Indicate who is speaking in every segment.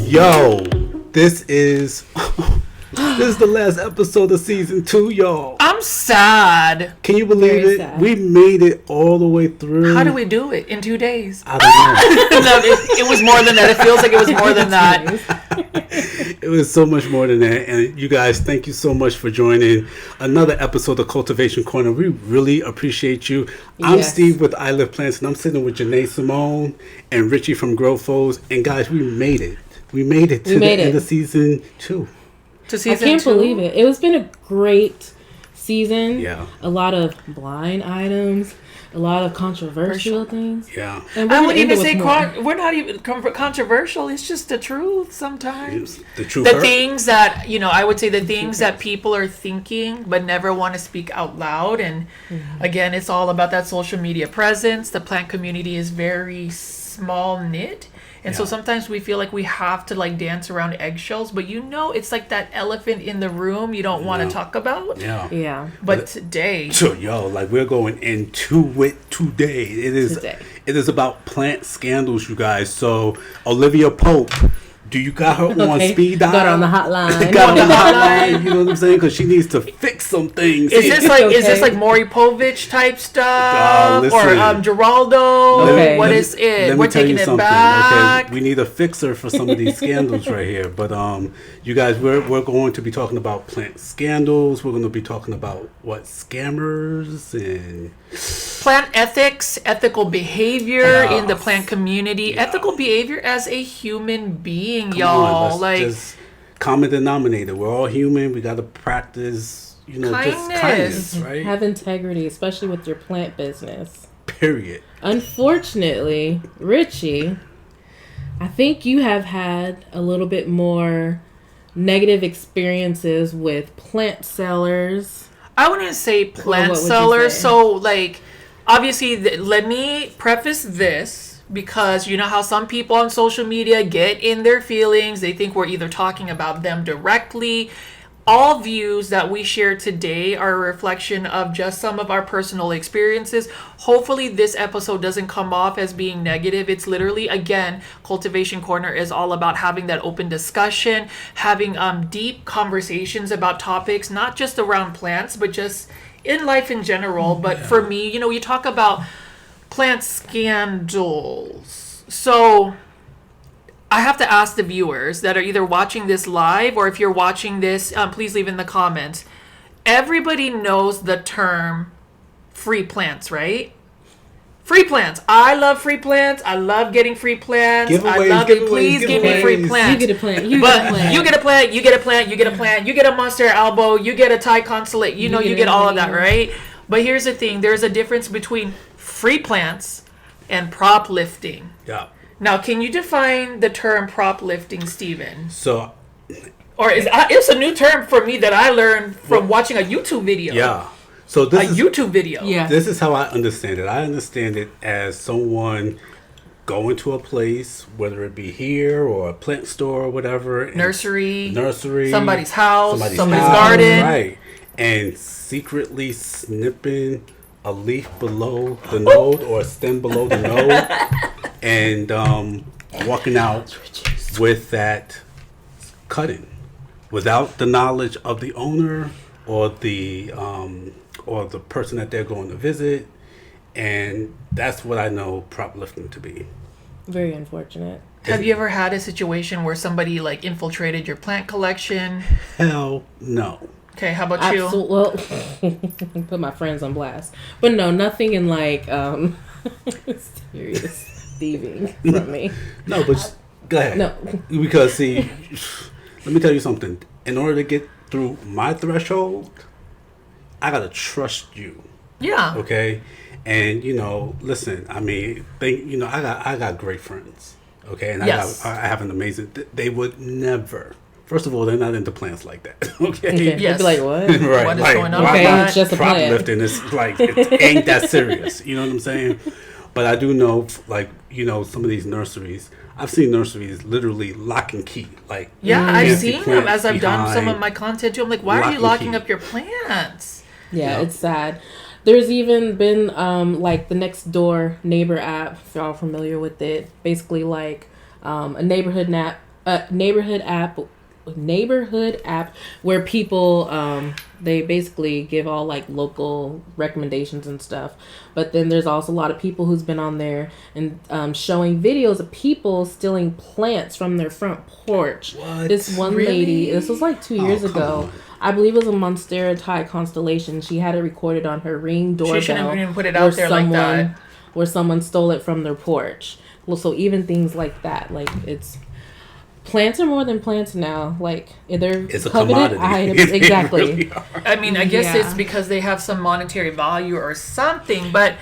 Speaker 1: Yo, this is the last episode of season 2, y'all.
Speaker 2: I'm sad.
Speaker 1: Can you believe
Speaker 3: Very
Speaker 1: it?
Speaker 3: sad.
Speaker 1: We made it all the way through.
Speaker 2: How do we do it in 2 days?
Speaker 1: I don't know.
Speaker 2: No, it was more than that. It feels like it was more than that.
Speaker 1: It was so much more than that. And you guys, thank you so much for joining another episode of Cultivation Corner. We really appreciate you. I'm
Speaker 3: Yes.
Speaker 1: Steve with I Live Plants, and I'm sitting with Janae Simone and Richie from Grow Foes. And guys, we made it. We made it to the end of season 2.
Speaker 2: To season
Speaker 3: I can't
Speaker 2: 2?
Speaker 3: believe it. It's been a great season.
Speaker 1: Yeah.
Speaker 3: A lot of blind items. A lot of controversial things.
Speaker 1: Yeah.
Speaker 3: And
Speaker 2: I
Speaker 3: we're
Speaker 2: wouldn't even say
Speaker 3: more.
Speaker 2: we're not even controversial. It's just the truth sometimes.
Speaker 1: The truth
Speaker 2: The
Speaker 1: hurt.
Speaker 2: things that, I would say the things that people are thinking but never want to speak out loud. And again, it's all about that social media presence. The plant community is very small knit. And so
Speaker 1: Yeah.
Speaker 2: sometimes we feel like we have to like dance around eggshells, but it's like that elephant in the room you don't want to talk about.
Speaker 1: Yeah.
Speaker 3: Yeah.
Speaker 2: But today,
Speaker 1: So like we're going into it today.
Speaker 3: Today.
Speaker 1: It is about plant scandals, you guys. So Olivia Pope, do you got her on speed dial?
Speaker 3: Got her on the hotline.
Speaker 1: Got her on the hotline. You know what I'm saying? Because she needs to fix some things.
Speaker 2: is this
Speaker 3: Okay.
Speaker 2: like Maury Povich type stuff
Speaker 1: listen.
Speaker 2: or Geraldo?
Speaker 3: Okay.
Speaker 2: What is it?
Speaker 1: Let
Speaker 2: We're
Speaker 1: me tell
Speaker 2: taking
Speaker 1: you
Speaker 2: it
Speaker 1: something.
Speaker 2: back.
Speaker 1: Okay, we need a fixer for some of these scandals right here. But you guys, we're going to be talking about plant scandals. We're going to be talking about scammers and
Speaker 2: Plant ethics, ethical behavior
Speaker 1: Yeah.
Speaker 2: in the plant community,
Speaker 1: Yeah.
Speaker 2: ethical behavior as a human being,
Speaker 1: Come
Speaker 2: y'all.
Speaker 1: on, let's just common denominator. We're all human. We got to practice, just kindness, right?
Speaker 3: Have integrity, especially with your plant business.
Speaker 1: Period.
Speaker 3: Unfortunately, Richie, I think you have had a little bit more negative experiences with plant sellers.
Speaker 2: I wouldn't say
Speaker 3: Or
Speaker 2: plant
Speaker 3: what would you
Speaker 2: sellers.
Speaker 3: say?
Speaker 2: So, obviously, let me preface this because you know how some people on social media get in their feelings. They think we're either talking about them directly. All views that we share today are a reflection of just some of our personal experiences. Hopefully, this episode doesn't come off as being negative. It's literally, again, Cultivation Corner is all about having that open discussion, having deep conversations about topics, not just around plants, but just in life in general. But for me, you talk about plant scandals. So I have to ask the viewers that are either watching this live or if you're watching this, please leave in the comments. Everybody knows the term free plants, right? Free plants. I love free plants. I love getting free plants. I love it. Please give me free plants.
Speaker 3: You get a plant. You
Speaker 2: But
Speaker 3: get a plant.
Speaker 2: you get a plant, you get a plant, you get a plant, you get a monster elbow, you get a Thai consulate, you get all of that, right? But here's the thing, there's a difference between free plants and prop lifting.
Speaker 1: Yeah.
Speaker 2: Now, can you define the term prop lifting, Steven?
Speaker 1: So
Speaker 2: Or it's a new term for me that I learned from watching a YouTube video.
Speaker 1: yeah. So
Speaker 2: A YouTube video.
Speaker 3: Yeah.
Speaker 1: This is how I understand it. I understand it as someone going to a place, whether it be here or a plant store or whatever. and
Speaker 2: Nursery.
Speaker 1: Somebody's
Speaker 2: house. Somebody's
Speaker 1: house,
Speaker 2: garden.
Speaker 1: Right. And secretly snipping a leaf below the node or a stem below the node. And walking out with that cutting without the knowledge of the owner or the person that they're going to visit. And that's what I know prop lifting to be.
Speaker 3: Very unfortunate.
Speaker 2: Have you ever had a situation where somebody infiltrated your plant collection?
Speaker 1: Hell no.
Speaker 2: Okay, how about you?
Speaker 3: Well, put my friends on blast. But no, nothing in serious thieving from me.
Speaker 1: No, but go ahead.
Speaker 3: No.
Speaker 1: Because see, let me tell you something. In order to get through my threshold, I gotta trust you.
Speaker 2: Yeah.
Speaker 1: Okay? And listen, I mean, I got great friends. Okay? And
Speaker 2: Yes.
Speaker 1: I have an amazing they would never. First of all, they're not into plants like that. Okay?
Speaker 3: Okay.
Speaker 2: Yes.
Speaker 3: They'd be like, what?
Speaker 1: Right.
Speaker 2: What is
Speaker 1: like,
Speaker 2: going on
Speaker 1: why-
Speaker 2: with
Speaker 3: Okay,
Speaker 2: that?
Speaker 3: it's just a
Speaker 1: prop
Speaker 3: plant.
Speaker 1: lifting is it ain't that serious. You know what I'm saying? But I do know, some of these nurseries. I've seen nurseries literally lock and key.
Speaker 2: Yeah, I've
Speaker 1: fancy
Speaker 2: seen them
Speaker 1: plants
Speaker 2: as I've done some
Speaker 1: behind-
Speaker 2: of my content too. I'm like, why are you
Speaker 1: lock and
Speaker 2: locking
Speaker 1: key.
Speaker 2: up your plants?
Speaker 3: Yeah, it's sad. There's even been the next door neighbor app, if y'all are familiar with it. Basically a neighborhood neighborhood app where people they basically give all like local recommendations and stuff. But then there's also a lot of people who's been on there and showing videos of people stealing plants from their front porch.
Speaker 1: What?
Speaker 3: This one
Speaker 2: Really?
Speaker 3: lady, this was like 2 years
Speaker 1: come
Speaker 3: ago.
Speaker 1: on.
Speaker 3: I believe it was a Monstera Thai constellation. She had it recorded on her Ring doorbell.
Speaker 2: She shouldn't even put it out there like that.
Speaker 3: Where someone stole it from their porch. Well, so even things like that, like it's plants are more than plants now. Like
Speaker 1: It's a
Speaker 3: coveted
Speaker 1: commodity.
Speaker 3: items.
Speaker 1: They
Speaker 3: Exactly.
Speaker 1: really are.
Speaker 2: I mean, I guess
Speaker 3: Yeah.
Speaker 2: it's because they have some monetary value or something. But,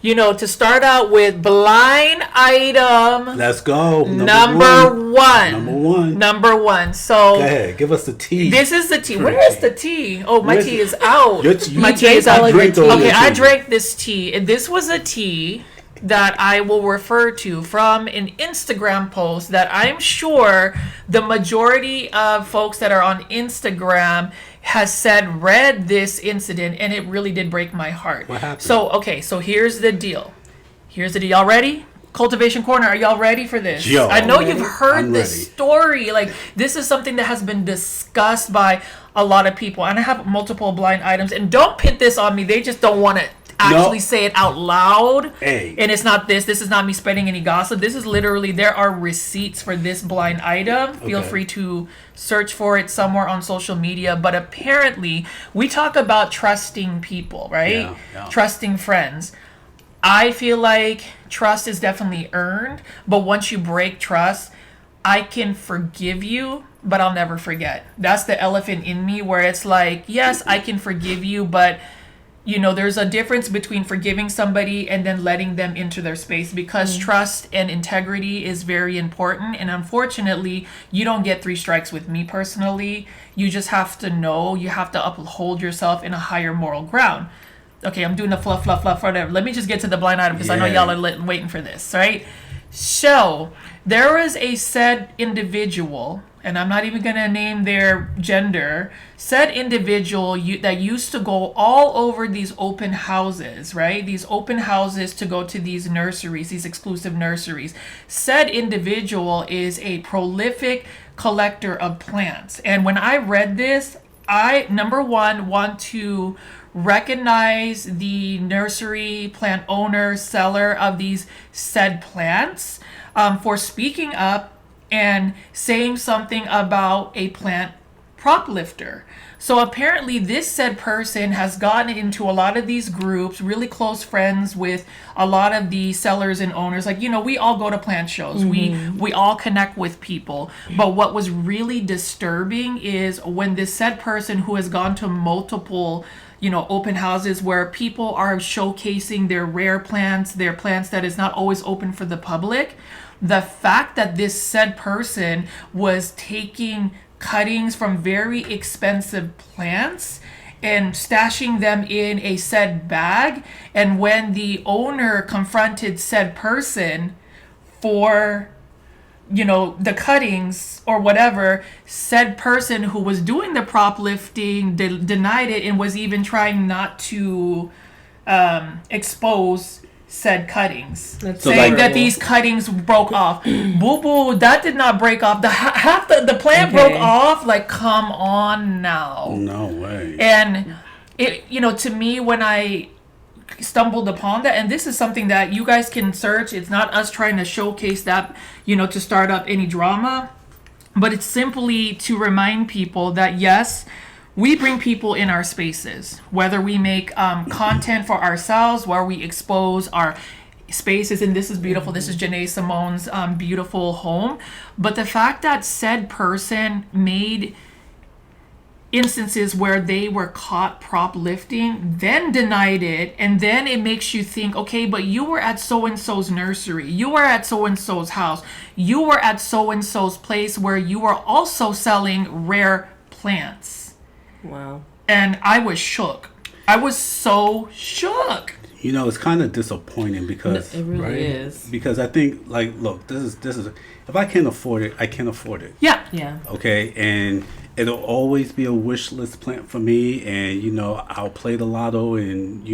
Speaker 2: you know, to start out with, blind item
Speaker 1: Let's go.
Speaker 2: number one.
Speaker 1: Number one.
Speaker 2: So
Speaker 1: Go ahead. Give us the tea.
Speaker 2: this is the tea.
Speaker 1: Frenchie.
Speaker 2: Where is the tea? Oh, my
Speaker 1: Where's
Speaker 2: tea
Speaker 1: it?
Speaker 2: is out. My tea is out.
Speaker 1: drink all
Speaker 2: Okay,
Speaker 1: your
Speaker 2: I
Speaker 1: tea.
Speaker 2: drank this tea. And this was a tea that I will refer to from an Instagram post that I'm sure the majority of folks that are on Instagram has said read this incident, and it really did break my heart.
Speaker 1: What happened?
Speaker 2: So here's the deal. Y'all ready? Cultivation Corner, are y'all ready for this?
Speaker 1: Yo,
Speaker 2: I know
Speaker 1: I'm
Speaker 2: you've
Speaker 1: ready.
Speaker 2: heard
Speaker 1: I'm
Speaker 2: this
Speaker 1: ready.
Speaker 2: story. Like, this is something that has been discussed by a lot of people. And I have multiple blind items. And don't pit this on me. They just don't want to actually say it out loud.
Speaker 1: Hey.
Speaker 2: And it's not this. This is not me spreading any gossip. This is literally, there are receipts for this blind item. Feel
Speaker 1: Okay.
Speaker 2: free to search for it somewhere on social media. But apparently, we talk about trusting people, right?
Speaker 1: Yeah.
Speaker 2: Trusting friends. I feel like trust is definitely earned, but once you break trust, I can forgive you, but I'll never forget. That's the elephant in me where it's like, yes, I can forgive you, but you know, there's a difference between forgiving somebody and then letting them into their space, because trust and integrity is very important. And unfortunately, you don't get 3 strikes with me personally. You just have to know, you have to uphold yourself in a higher moral ground. Okay, I'm doing the fluff, whatever. Let me just get to the blind item because I know
Speaker 1: Yeah.
Speaker 2: y'all are waiting for this, right? So, there was a said individual, and I'm not even going to name their gender, said individual that used to go all over these open houses, right? These open houses to go to these nurseries, these exclusive nurseries. Said individual is a prolific collector of plants. And when I read this, I, number one, want to recognize the nursery plant owner, seller of these said plants for speaking up and saying something about a plant prop lifter. So apparently this said person has gotten into a lot of these groups, really close friends with a lot of the sellers and owners. Like, you know, we all go to plant shows. We all connect with people. But what was really disturbing is when this said person who has gone to multiple, you know, open houses where people are showcasing their rare plants, their plants that is not always open for the public, the fact that this said person was taking cuttings from very expensive plants and stashing them in a said bag, and when the owner confronted said person for, you know, the cuttings or whatever, said person who was doing the prop lifting denied it and was even trying not to expose said cuttings,
Speaker 3: That's
Speaker 2: saying that
Speaker 3: horrible.
Speaker 2: these cuttings broke off. Boo boo, that did not break off. Half the plant
Speaker 3: Okay.
Speaker 2: broke off. Like, come on now.
Speaker 1: No way.
Speaker 2: And it, you know, to me, when I stumbled upon that, and this is something that you guys can search, it's not us trying to showcase that, you know, to start up any drama, but it's simply to remind people that yes, we bring people in our spaces, whether we make content for ourselves, where we expose our spaces, and this is beautiful. This is Janae Simone's beautiful home. But the fact that said person made instances where they were caught prop lifting, then denied it, and then it makes you think, okay, but you were at so-and-so's nursery, you were at so-and-so's house, you were at so-and-so's place where you were also selling rare plants.
Speaker 3: Wow.
Speaker 2: And I was shook. I was so shook.
Speaker 1: You know, it's kind of disappointing because
Speaker 3: It really
Speaker 1: right?
Speaker 3: is.
Speaker 1: Because I think, like, look, this is if I can't afford it, I can't afford it.
Speaker 2: Yeah.
Speaker 3: Yeah.
Speaker 1: Okay, and it'll always be a wish list plant for me. And, I'll play the lotto and,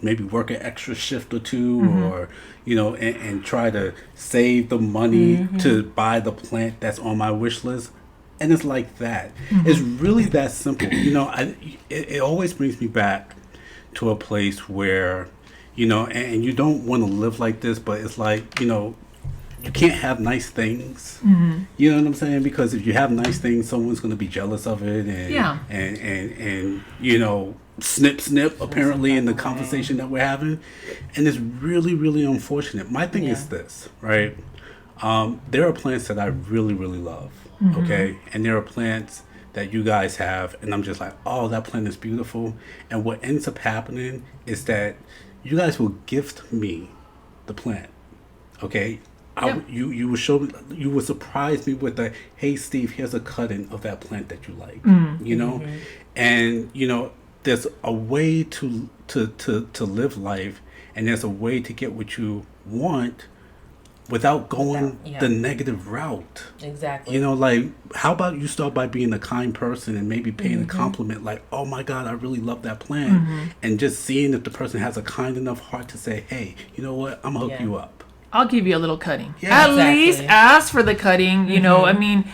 Speaker 1: maybe work an extra shift or two or, and try to save the money to buy the plant that's on my wish list. And it's like that. It's really that simple. It always brings me back to a place where, and you don't want to live like this, but it's like, you can't have nice things. You know what I'm saying? Because if you have nice things, someone's going to be jealous of it. And snip, apparently, in the conversation that we're having. And it's really, really unfortunate. My thing is this, right? There are plants that I really, really love. Okay, and there are plants that you guys have, and I'm just like, oh, that plant is beautiful. And what ends up happening is that you guys will gift me the plant. Okay, you will show me, you will surprise me with a, hey Steve, here's a cutting of that plant that you like. And there's a way to live life, and there's a way to get what you want without going the negative route.
Speaker 3: Exactly.
Speaker 1: Like, how about you start by being a kind person and maybe paying a compliment like, oh my God, I really love that plant. And just seeing if the person has a kind enough heart to say, hey, you know what, I'm going to hook you up.
Speaker 2: I'll give you a little cutting.
Speaker 1: Yeah,
Speaker 2: At least ask for the cutting, I mean,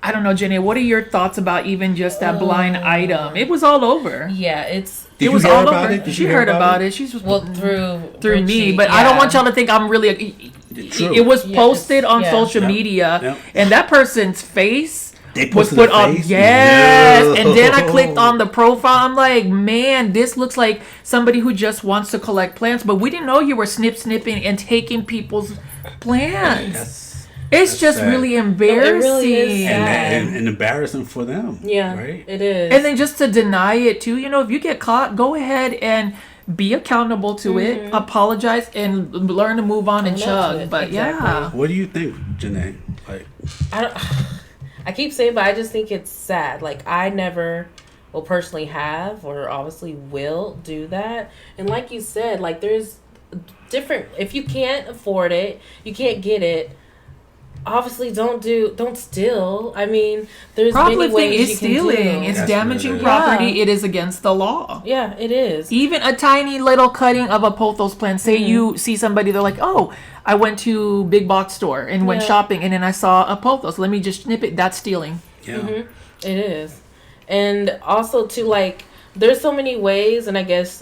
Speaker 2: I don't know, Jenny, what are your thoughts about even just that blind item? It was all over.
Speaker 3: Yeah, it's...
Speaker 1: Did you hear about it?
Speaker 2: She heard about it. She's through me, but I don't want y'all to think I'm really.
Speaker 1: True.
Speaker 2: It was posted on social media, and that person's face was put on. Yes, and then I clicked on the profile. I'm like, man, this looks like somebody who just wants to collect plants, but we didn't know you were snipping and taking people's plants. It's just sad. Really embarrassing. It really is
Speaker 1: sad. And embarrassing for them.
Speaker 3: Yeah,
Speaker 1: right?
Speaker 3: It is.
Speaker 2: And then just to deny it too, if you get caught, go ahead and be accountable to it, apologize, and learn to move on and chug. But
Speaker 1: what do you think, Janae? Like,
Speaker 3: I keep saying, but I just think it's sad. Like, I never will personally have, or obviously will do that. And like you said, like, there's different. If you can't afford it, you can't get it. Obviously, don't steal. I mean, there's many ways you
Speaker 2: stealing.
Speaker 3: Can do.
Speaker 2: It's damaging property. It is against the law.
Speaker 3: Yeah, it is.
Speaker 2: Even a tiny little cutting of a pothos plant. Say you see somebody, they're like, oh, I went to big box store and went shopping, and then I saw a pothos. Let me just snip it. That's stealing.
Speaker 1: Yeah,
Speaker 3: it is. And also, too, like, there's so many ways, and I guess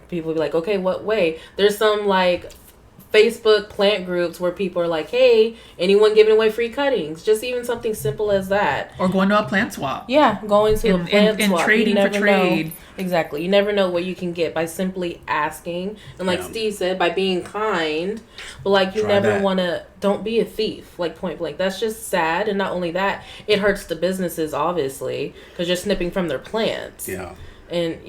Speaker 3: people will be like, okay, what way? There's some, like, Facebook plant groups where people are like, hey, anyone giving away free cuttings? Just even something simple as that.
Speaker 2: Or going to a plant swap.
Speaker 3: Yeah, going to a plant swap.
Speaker 2: And trading for trade.
Speaker 3: Exactly. You never know what you can get by simply asking. And like Steve said, by being kind. But like, you never want to, don't be a thief, like point blank. That's just sad. And not only that, it hurts the businesses, obviously, because you're snipping from their plants.
Speaker 1: Yeah.
Speaker 3: And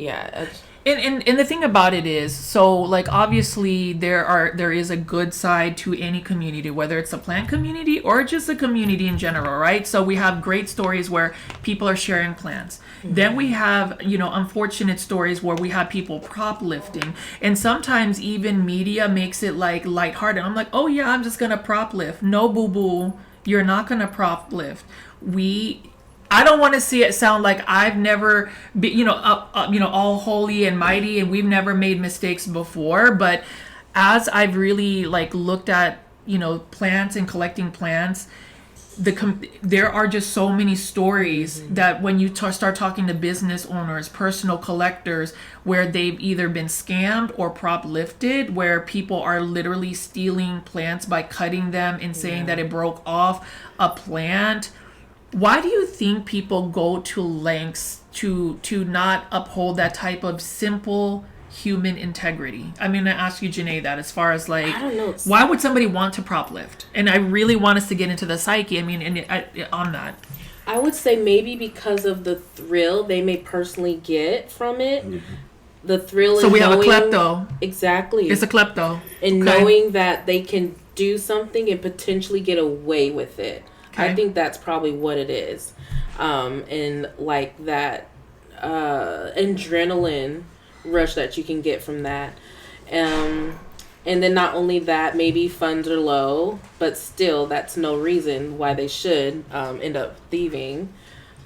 Speaker 2: And the thing about it is, so like obviously there is a good side to any community, whether it's a plant community or just a community in general, right? So we have great stories where people are sharing plants. Then we have, unfortunate stories where we have people prop lifting, and sometimes even media makes it like lighthearted. I'm like, oh yeah, I'm just gonna prop lift. No, boo boo, you're not gonna prop lift. I don't want to see it sound like I've never been, all holy and mighty, and we've never made mistakes before. But as I've really looked at, plants and collecting plants, there are just so many stories that when you start talking to business owners, personal collectors, where they've either been scammed or prop lifted, where people are literally stealing plants by cutting them and saying that it broke off a plant. Why do you think people go to lengths to not uphold that type of simple human integrity? I'm going to ask you, Janae, that as far as I don't know, why would somebody want to prop lift? And I really want us to get into the psyche. I mean, on that.
Speaker 3: I would say maybe because of the thrill they may personally get from it. The thrill.
Speaker 2: So we have a klepto.
Speaker 3: Exactly.
Speaker 2: It's a klepto.
Speaker 3: And knowing that they can do something and potentially get away with it. I think that's probably what it is. And like that adrenaline rush that you can get from that. And then not only that, maybe funds are low, but still that's no reason why they should end up thieving.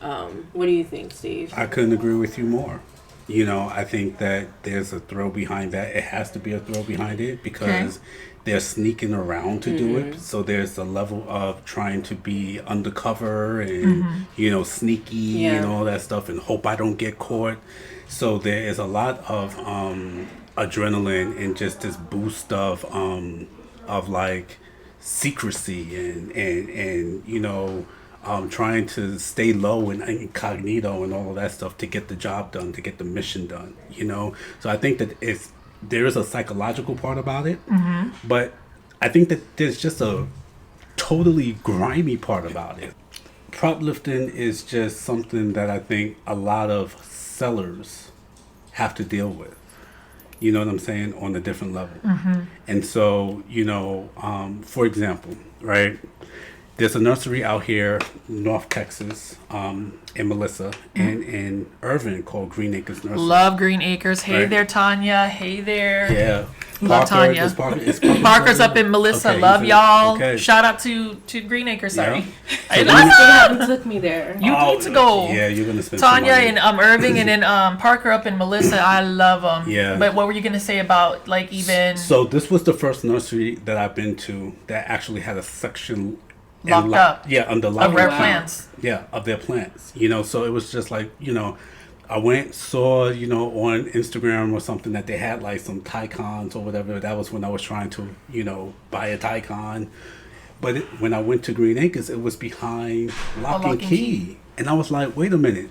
Speaker 3: What do you think, Steve?
Speaker 1: I couldn't agree with you more. I think that there's a thrill behind that. It has to be a thrill behind it because they're sneaking around to do it. So there's a level of trying to be undercover and, sneaky and all that stuff and hope I don't get caught. So there is a lot of adrenaline and just this boost of like secrecy and trying to stay low and incognito and all of that stuff to get the job done, to get the mission done, So I think that there is a psychological part about it, but I think that there's just a totally grimy part about it. Prop lifting is just something that I think a lot of sellers have to deal with. You know what I'm saying? On a different level. And so, for example, right? There's a nursery out here, North Texas, in Melissa, and in Irvin called Green Acres Nursery.
Speaker 2: Love Green Acres. Hey
Speaker 1: Right.
Speaker 2: there, Tanya. Hey there.
Speaker 1: Yeah.
Speaker 2: Love Tanya.
Speaker 1: Is
Speaker 2: Parker's up in Melissa.
Speaker 1: Okay,
Speaker 2: Love
Speaker 1: he's in-
Speaker 2: y'all.
Speaker 1: okay.
Speaker 2: Shout out to Green Acres. Sorry.
Speaker 1: Yeah.
Speaker 2: I
Speaker 3: You
Speaker 2: love
Speaker 3: still
Speaker 2: it.
Speaker 3: haven't took me there.
Speaker 2: You need to go.
Speaker 1: Yeah, you're going to spend some
Speaker 2: Tanya
Speaker 1: money.
Speaker 2: and Irving and then Parker up in Melissa. I love them.
Speaker 1: Yeah.
Speaker 2: But what were you going to say about even
Speaker 1: So this was the first nursery that I've been to that actually had a section
Speaker 2: Locked up.
Speaker 1: Yeah, under lock.
Speaker 2: of rare
Speaker 3: wow.
Speaker 2: plants?
Speaker 1: Yeah, of their plants. So it was just like, I went, saw, on Instagram or something that they had like some Tycons or whatever. That was when I was trying to, buy a Tycon. But when I went to Green Acres, it was behind Lock and Key. And I was like, wait a minute.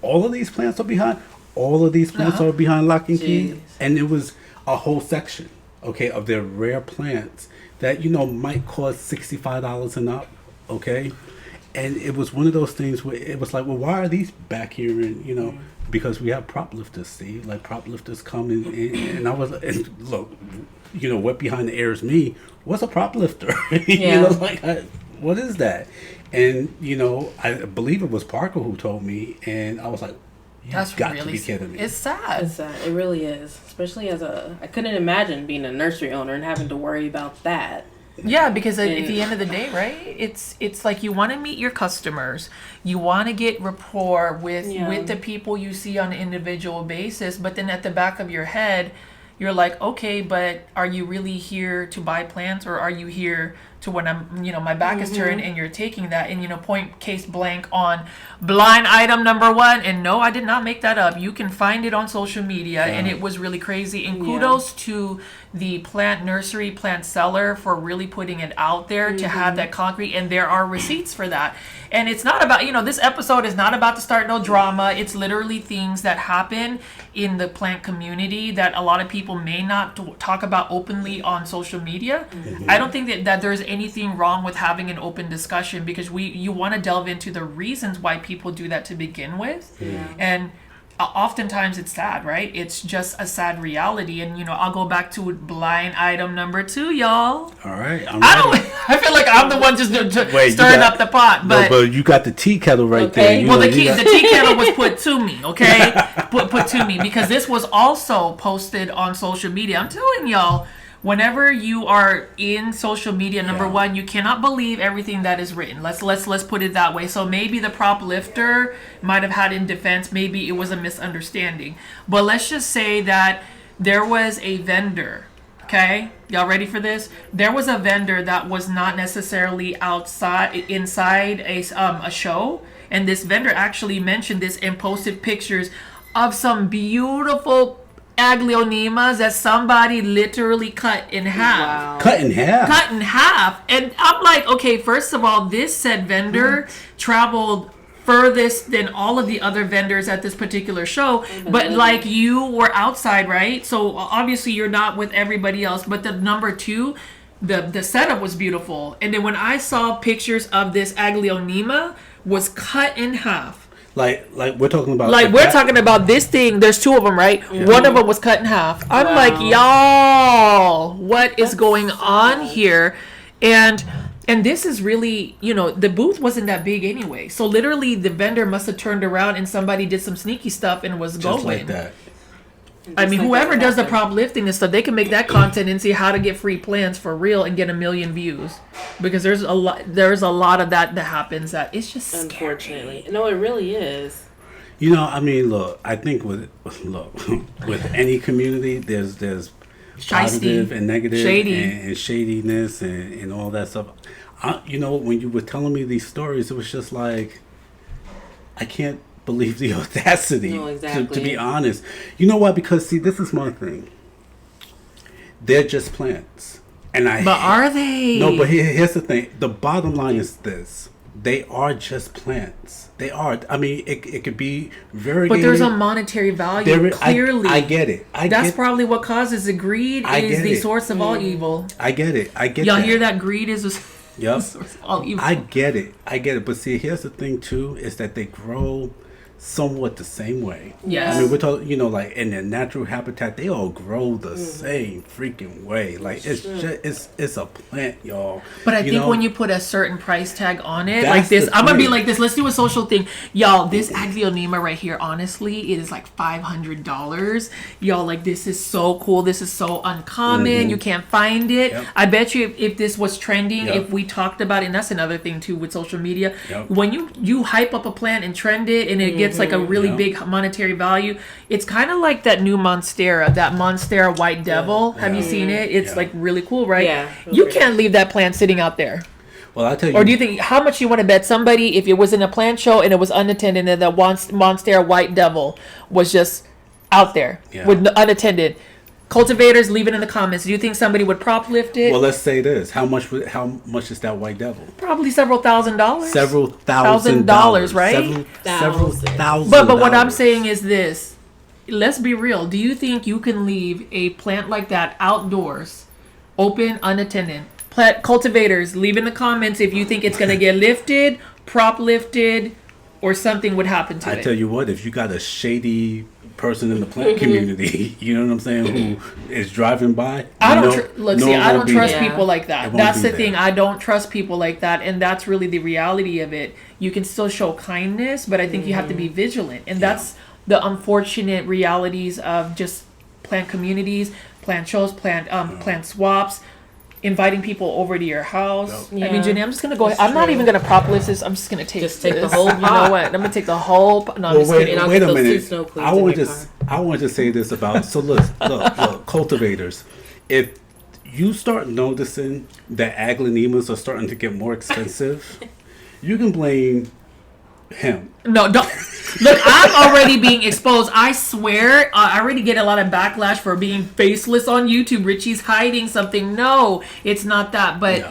Speaker 1: All of these plants are behind? All of these plants are behind Lock and Key?
Speaker 3: Jeez.
Speaker 1: And it was a whole section, of their rare plants that, might cost $65 and up, okay? And it was one of those things where it was like, well, why are these back here? And, because we have prop lifters, see? Like, prop lifters come in, and I was, and look, what behind the ear is me, what's a prop lifter?
Speaker 3: Yeah.
Speaker 1: What is that? And, I believe it was Parker who told me, and I was like,
Speaker 2: That's
Speaker 1: got
Speaker 2: really
Speaker 1: to be kidding me.
Speaker 2: It's sad.
Speaker 3: It's, it really is. Especially I couldn't imagine being a nursery owner and having to worry about that.
Speaker 2: Yeah, because at the end of the day, right? It's like you want to meet your customers, you want to get rapport with the people you see on an individual basis, but then at the back of your head, you're like, okay, but are you really here to buy plants, or are you here to when I'm, my back is turned and you're taking that and, point case blank on blind item number 1. And no, I did not make that up. You can find it on social media and it was really crazy. And kudos to the plant seller for really putting it out there to have that concrete. And there are receipts for that. And it's not about, this episode is not about to start no drama. It's literally things that happen in the plant community that a lot of people may not talk about openly on social media. I don't think that there's anything wrong with having an open discussion, because you want to delve into the reasons why people do that to begin with. And oftentimes it's sad, right? It's just a sad reality. And I'll go back to blind item number 2, y'all.
Speaker 1: All right.
Speaker 2: I feel like I'm the one just stirring up the pot, but
Speaker 1: you got the tea kettle right
Speaker 3: Okay.
Speaker 1: there.
Speaker 2: well, the tea kettle was put to me, okay? Put to me, because this was also posted on social media. I'm telling y'all, whenever you are in social media, number one, you cannot believe everything that is written. Let's put it that way. So maybe the prop lifter might have had in defense, maybe it was a misunderstanding. But let's just say that there was a vendor. Okay, y'all ready for this? There was a vendor that was not necessarily inside a show, and this vendor actually mentioned this and posted pictures of some beautiful aglionemas that somebody literally cut in half.
Speaker 3: Wow.
Speaker 1: Cut in half.
Speaker 2: Cut in half. And I'm like, okay, first of all, this said vendor traveled furthest than all of the other vendors at this particular show, but like you were outside, right? So obviously you're not with everybody else, but the number 2, the setup was beautiful. And then when I saw pictures of this aglionema was cut in half.
Speaker 1: Like we're talking about.
Speaker 2: Like we're talking about this thing. There's 2 of them, right? One of them was cut in half. I'm like, y'all, what is going on here? And this is really, the booth wasn't that big anyway. So literally the vendor must have turned around and somebody did some sneaky stuff and was
Speaker 1: just
Speaker 2: going.
Speaker 1: like that.
Speaker 2: I mean,
Speaker 3: like
Speaker 2: whoever
Speaker 3: that
Speaker 2: does the
Speaker 3: happen.
Speaker 2: prop lifting and stuff, they can make that content and see how to get free plants for real and get 1 million views. Because there's a lot of that happens that it's just
Speaker 3: Unfortunately,
Speaker 2: scary.
Speaker 3: no, it really is.
Speaker 1: You know, I mean, look, I think with any community, there's positive
Speaker 2: Shiesty.
Speaker 1: and negative
Speaker 2: Shady.
Speaker 1: and shadiness and all that stuff. You know, when you were telling me these stories, it was just like, I can't believe the audacity.
Speaker 3: No, exactly.
Speaker 1: To be honest, you know why? Because see, this is my thing. They're just plants, and
Speaker 2: But are they?
Speaker 1: No, but here's the thing. The bottom line is this: they are just plants. They are. I mean, it could be variegated.
Speaker 2: But there's a monetary value. Clearly,
Speaker 1: I get it.
Speaker 2: That's probably what causes the greed. Is the source of all evil.
Speaker 1: I get it. I get.
Speaker 2: Y'all
Speaker 1: that.
Speaker 2: hear that? Greed is the
Speaker 1: Yep.
Speaker 2: source of all evil.
Speaker 1: I get it. But see, here's the thing too: is that they grow somewhat the same way.
Speaker 2: Yes.
Speaker 1: I mean, we're talking, like in their natural habitat, they all grow the same freaking way. Like it's a plant, y'all.
Speaker 2: But I think when you put a certain price tag on it,
Speaker 1: That's
Speaker 2: like this,
Speaker 1: the
Speaker 2: I'm gonna be
Speaker 1: thing.
Speaker 2: like this. Let's do a social thing, y'all. This Aglaonema right here, honestly, it is like $500. Y'all, like this is so cool. This is so uncommon. You can't find it.
Speaker 1: Yep.
Speaker 2: I bet you if this was trending,
Speaker 1: Yep.
Speaker 2: if we talked about it, and that's another thing too with social media.
Speaker 1: Yep.
Speaker 2: When you hype up a plant and trend it, and it gets like a really
Speaker 1: Yep.
Speaker 2: big monetary value, it's kind of like that new Monstera, that Monstera White Devil. Have you seen it? It's
Speaker 1: Yeah.
Speaker 2: like really cool, right?
Speaker 3: Yeah,
Speaker 2: You
Speaker 3: okay.
Speaker 2: can't leave that plant sitting out there.
Speaker 1: Well, I tell you.
Speaker 2: Or do you think, how much you want to bet somebody if it was in a plant show and it was unattended and the Monstera White Devil was just out there with unattended? Cultivators, leave it in the comments. Do you think somebody would prop lift it?
Speaker 1: Well, let's say this: how much is that white devil?
Speaker 2: Probably several $1,000s.
Speaker 1: Several $1,000,
Speaker 2: right?
Speaker 1: Several thousand.
Speaker 2: But what I'm saying is this. Let's be real. Do you think you can leave a plant like that outdoors, open, unattended? Plant cultivators, leave in the comments if you think it's going to get lifted, prop lifted, or something would happen to it.
Speaker 1: I tell you what, if you got a shady person in the plant community, you know what I'm saying, who is driving by,
Speaker 2: I don't trust
Speaker 3: there.
Speaker 2: people like
Speaker 1: It
Speaker 2: that.
Speaker 1: won't
Speaker 2: That's
Speaker 1: be
Speaker 2: the thing.
Speaker 1: there.
Speaker 2: I don't trust people like that, and that's really the reality of it. You can still show kindness, but I think you have to be vigilant, and that's the unfortunate realities of just plant communities, plant shows, plant swaps. Inviting people over to your house.
Speaker 3: Yep.
Speaker 2: I mean,
Speaker 3: Yeah.
Speaker 2: Jenny, I'm just gonna go.
Speaker 3: That's
Speaker 2: I'm not
Speaker 3: true.
Speaker 2: even gonna prop list this. I'm just gonna take
Speaker 3: Just take the
Speaker 2: this.
Speaker 3: whole
Speaker 2: You know
Speaker 3: pot.
Speaker 2: what? I'm gonna take the whole. No, I'm
Speaker 1: Well,
Speaker 2: just
Speaker 1: wait,
Speaker 2: kidding.
Speaker 3: I'll
Speaker 1: wait
Speaker 3: get
Speaker 1: a
Speaker 3: those
Speaker 1: minute.
Speaker 3: two snow queens
Speaker 1: I
Speaker 3: in
Speaker 1: want
Speaker 3: my
Speaker 1: I want to say this about. So look, cultivators. If you start noticing that aglaonemas are starting to get more expensive, you can blame him.
Speaker 2: No, don't. Look, I'm already being exposed. I swear, I already get a lot of backlash for being faceless on YouTube. Richie's hiding something. No, it's not that. But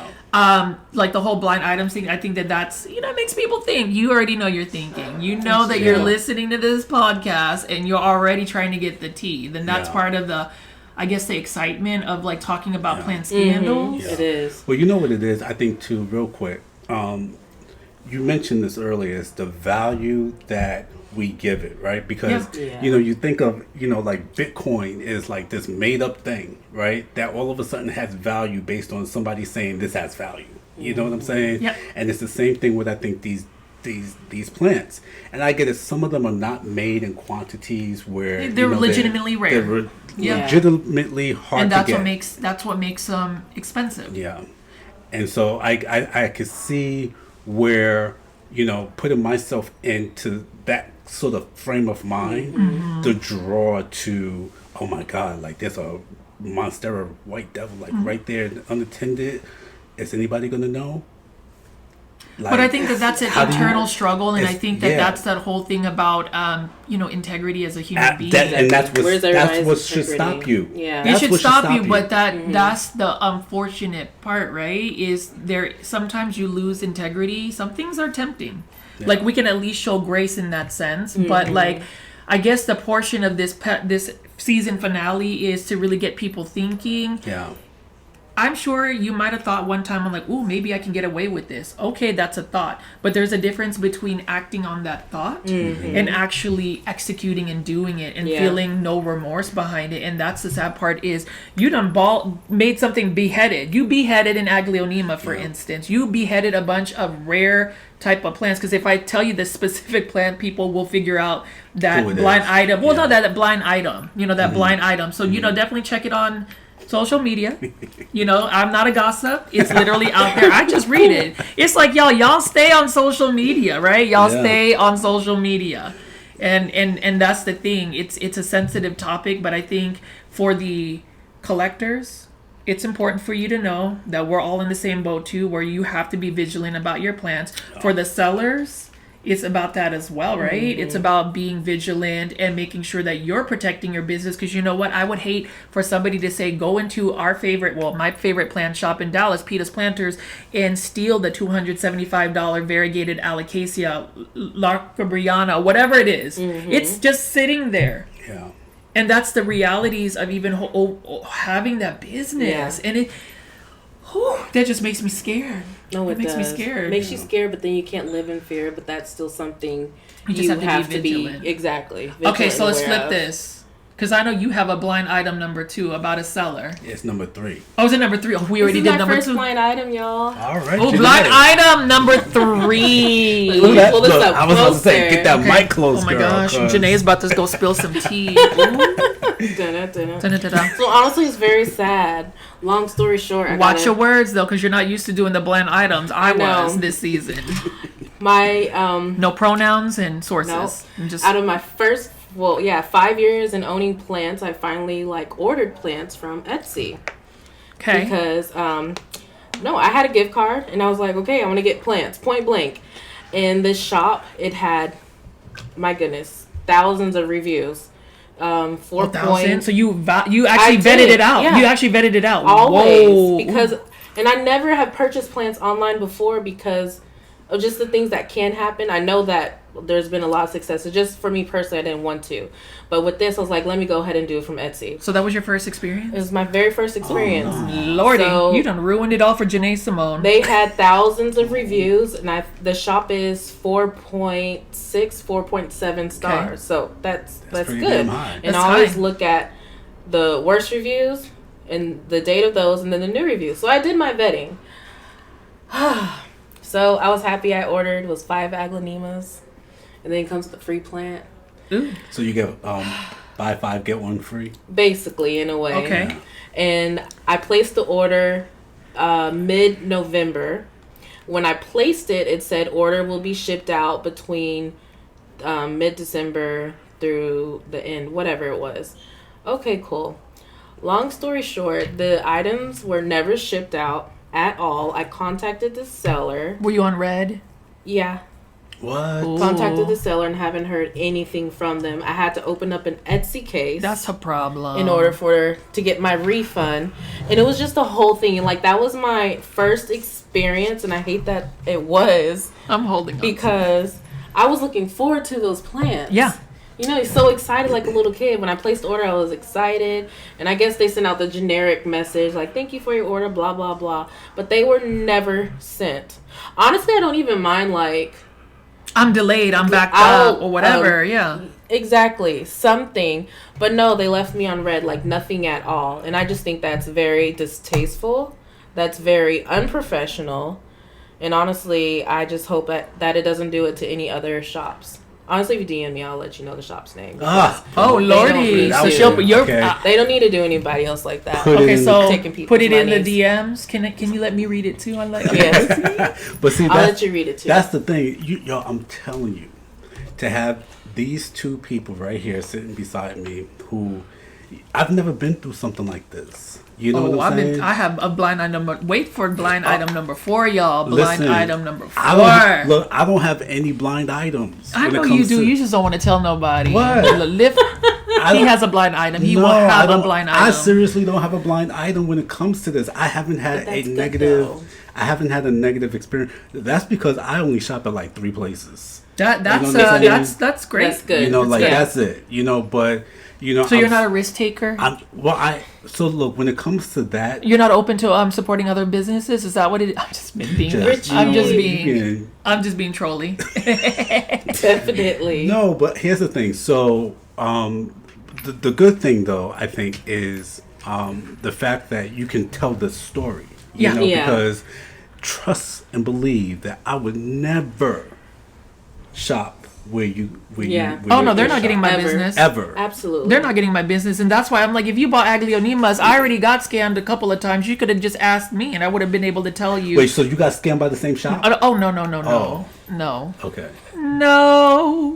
Speaker 2: like the whole blind items thing, I think that's, it makes people think. You already know you're thinking. You know that you're listening to this podcast and you're already trying to get the tea. Then that's part of the, I guess, the excitement of like talking about plant scandals.
Speaker 3: It is.
Speaker 1: Well, you know what it is. I think too, real quick. You mentioned this earlier. Is the value that we give it, right? Because
Speaker 3: Yeah.
Speaker 1: you think of like Bitcoin is like this made up thing, right? That all of a sudden has value based on somebody saying this has value. You know what I'm saying?
Speaker 2: Yep.
Speaker 1: And it's the same thing with I think these plants. And I get it. Some of them are not made in quantities where
Speaker 2: They're legitimately rare.
Speaker 1: They're
Speaker 2: Yeah.
Speaker 1: legitimately hard
Speaker 2: And
Speaker 1: to get.
Speaker 2: that's what makes them expensive.
Speaker 1: Yeah. And so I could see where, putting myself into that sort of frame of mind, the draw to, oh my God, like there's a Monstera White Devil, like right there, unattended. Is anybody going to know? Like,
Speaker 2: But I think that's an
Speaker 1: how do you-
Speaker 2: internal struggle, and I
Speaker 1: it's-
Speaker 2: think that
Speaker 1: yeah.
Speaker 2: that's that whole thing about, integrity as a human being.
Speaker 1: and that's
Speaker 3: Where's
Speaker 1: what
Speaker 3: everybody's
Speaker 1: should stop
Speaker 3: integrity?
Speaker 1: you.
Speaker 3: Yeah.
Speaker 2: It
Speaker 1: That's
Speaker 2: should
Speaker 1: what
Speaker 2: stop you, but that's the unfortunate part, right? Is there sometimes you lose integrity. Some things are tempting.
Speaker 1: Yeah.
Speaker 2: Like we can at least show grace in that sense, but like I guess the portion of this season finale is to really get people thinking.
Speaker 1: Yeah.
Speaker 2: I'm sure you might have thought one time, I'm like, ooh, maybe I can get away with this. Okay, that's a thought. But there's a difference between acting on that thought and actually executing and doing it and feeling no remorse behind it. And that's the sad part is you done made something beheaded. You beheaded an aglaonema, for instance. You beheaded a bunch of rare type of plants. Because if I tell you the specific plant, people will figure out that blind item. Well, no, that blind item. That blind item. So, definitely check it on social media. I'm not a gossip. It's literally out there. I just read it. It's like y'all stay on social media, right? Y'all stay on social media. And that's the thing. It's a sensitive topic, but I think for the collectors, it's important for you to know that we're all in the same boat too, where you have to be vigilant about your plants. For the sellers, it's about that as well, right? It's about being vigilant and making sure that you're protecting your business. Because you know what? I would hate for somebody to say, go into my favorite plant shop in Dallas, Peta's Planters, and steal the $275 variegated Alocasia, Larcabriana, whatever it is. It's just sitting there.
Speaker 1: Yeah.
Speaker 2: And that's the realities of even having that business. Yeah. And that just makes me scared.
Speaker 3: No, it
Speaker 2: makes
Speaker 3: does.
Speaker 2: me scared.
Speaker 3: It makes you scared, but then you can't live in fear. But that's still something
Speaker 2: you just have to be vigilant.
Speaker 3: Exactly.
Speaker 2: Okay, so let's flip this. Because I know you have a blind item number 2 about a seller.
Speaker 1: It's number 3.
Speaker 2: Oh, is it number 3? Oh, we already did number 2.
Speaker 3: This is my first blind item, y'all.
Speaker 1: All right.
Speaker 2: Oh, blind item number 3.
Speaker 3: Pull this up
Speaker 1: I was about to say, get that mic close, girl.
Speaker 2: Oh my gosh, Janae's about to go spill some tea.
Speaker 3: So honestly, it's very sad. Long story short,
Speaker 2: watch your words though, because you're not used to doing the blind items. I was this season.
Speaker 3: My
Speaker 2: no pronouns and sources.
Speaker 3: No. Just out of my first 5 years in owning plants, I finally ordered plants from Etsy.
Speaker 2: Okay.
Speaker 3: Because I had a gift card and I was like, okay, I want to get plants, point blank. In this shop, it had, my goodness, thousands of reviews.
Speaker 2: 4,000. So you actually vetted it out. Yeah. You actually vetted it out.
Speaker 3: Always.
Speaker 2: Whoa.
Speaker 3: Because, and I never have purchased plants online before because of just the things that can happen. I know that there's been a lot of success. So just for me personally, I didn't want to. But with this, I was like, let me go ahead and do it from Etsy.
Speaker 2: So that was your first experience?
Speaker 3: It was my very first experience.
Speaker 2: Oh, Lordy, so you done ruined it all for Janae Simone.
Speaker 3: They had thousands of reviews, and the shop is 4.6, 4.7 stars. Okay. So that's good. And
Speaker 2: that's
Speaker 3: I always look at the worst reviews and the date of those, and then the new reviews. So I did my vetting. So I was happy. I ordered. It was 5 aglaonemas. And then it comes with a free plant.
Speaker 2: Ooh.
Speaker 1: So you get buy 5 get 1 free.
Speaker 3: Basically, in a way.
Speaker 2: Okay.
Speaker 3: Yeah. And I placed the order mid-November. When I placed it, it said order will be shipped out between mid-December through the end, whatever it was. Okay, cool. Long story short, the items were never shipped out at all. I contacted the seller.
Speaker 2: Were you on red?
Speaker 3: Yeah.
Speaker 1: What?
Speaker 2: Ooh.
Speaker 3: Contacted the seller and haven't heard anything from them. I had to open up an Etsy case.
Speaker 2: That's a problem.
Speaker 3: In order to get my refund. And it was just a whole thing. And that was my first experience, and I hate that it was.
Speaker 2: I'm holding on.
Speaker 3: Because I was looking forward to those plants.
Speaker 2: Yeah.
Speaker 3: You're so excited like a little kid. When I placed the order, I was excited. And I guess they sent out the generic message, thank you for your order, blah, blah, blah. But they were never sent. Honestly, I don't even mind,
Speaker 2: I'm delayed, I'm backed up, or whatever, yeah.
Speaker 3: Exactly, something. But no, they left me on red, nothing at all. And I just think that's very distasteful. That's very unprofessional. And honestly, I just hope that it doesn't do it to any other shops. Honestly, if you DM me, I'll let you know the shop's name.
Speaker 2: Oh, Lordy. So
Speaker 3: they don't need to do anybody else like that.
Speaker 2: Put it in the DMs. Can you let me read it too?
Speaker 3: Yes.
Speaker 1: But see,
Speaker 3: I'll let you read it too.
Speaker 1: That's the thing. I'm telling you, to have these two people right here sitting beside me who I've never been through something like this. You know what I'm saying?
Speaker 2: I have a blind item. Wait for blind item number 4, y'all. Blind item number 4.
Speaker 1: I don't have any blind items.
Speaker 2: I know you do. You just don't want to tell nobody.
Speaker 1: What?
Speaker 2: He has a blind item. He will have a blind item.
Speaker 1: I seriously don't have a blind item when it comes to this. I haven't had a negative. I haven't had a negative experience. That's because I only shop at 3 places.
Speaker 2: That's great.
Speaker 3: That's good.
Speaker 1: That's it. But You know,
Speaker 2: So you're not a risk taker?
Speaker 1: So look, when it comes to that,
Speaker 2: You're not open to supporting other businesses? Is that what it is? I'm just being I'm just being trolly.
Speaker 3: Definitely.
Speaker 1: No, but here's the thing. So the good thing though, I think, is the fact that you can tell the story. You know, because trust and believe that I would never shop where you
Speaker 2: Oh no, they're not getting my business
Speaker 1: ever.
Speaker 3: Absolutely,
Speaker 2: they're not getting my business, and that's why I'm like, if you bought Aglionimas, I already got scammed a couple of times. You could have just asked me, and I would have been able to tell you.
Speaker 1: Wait, so you got scammed by the same shop?
Speaker 2: Oh no.
Speaker 1: Okay.
Speaker 2: No.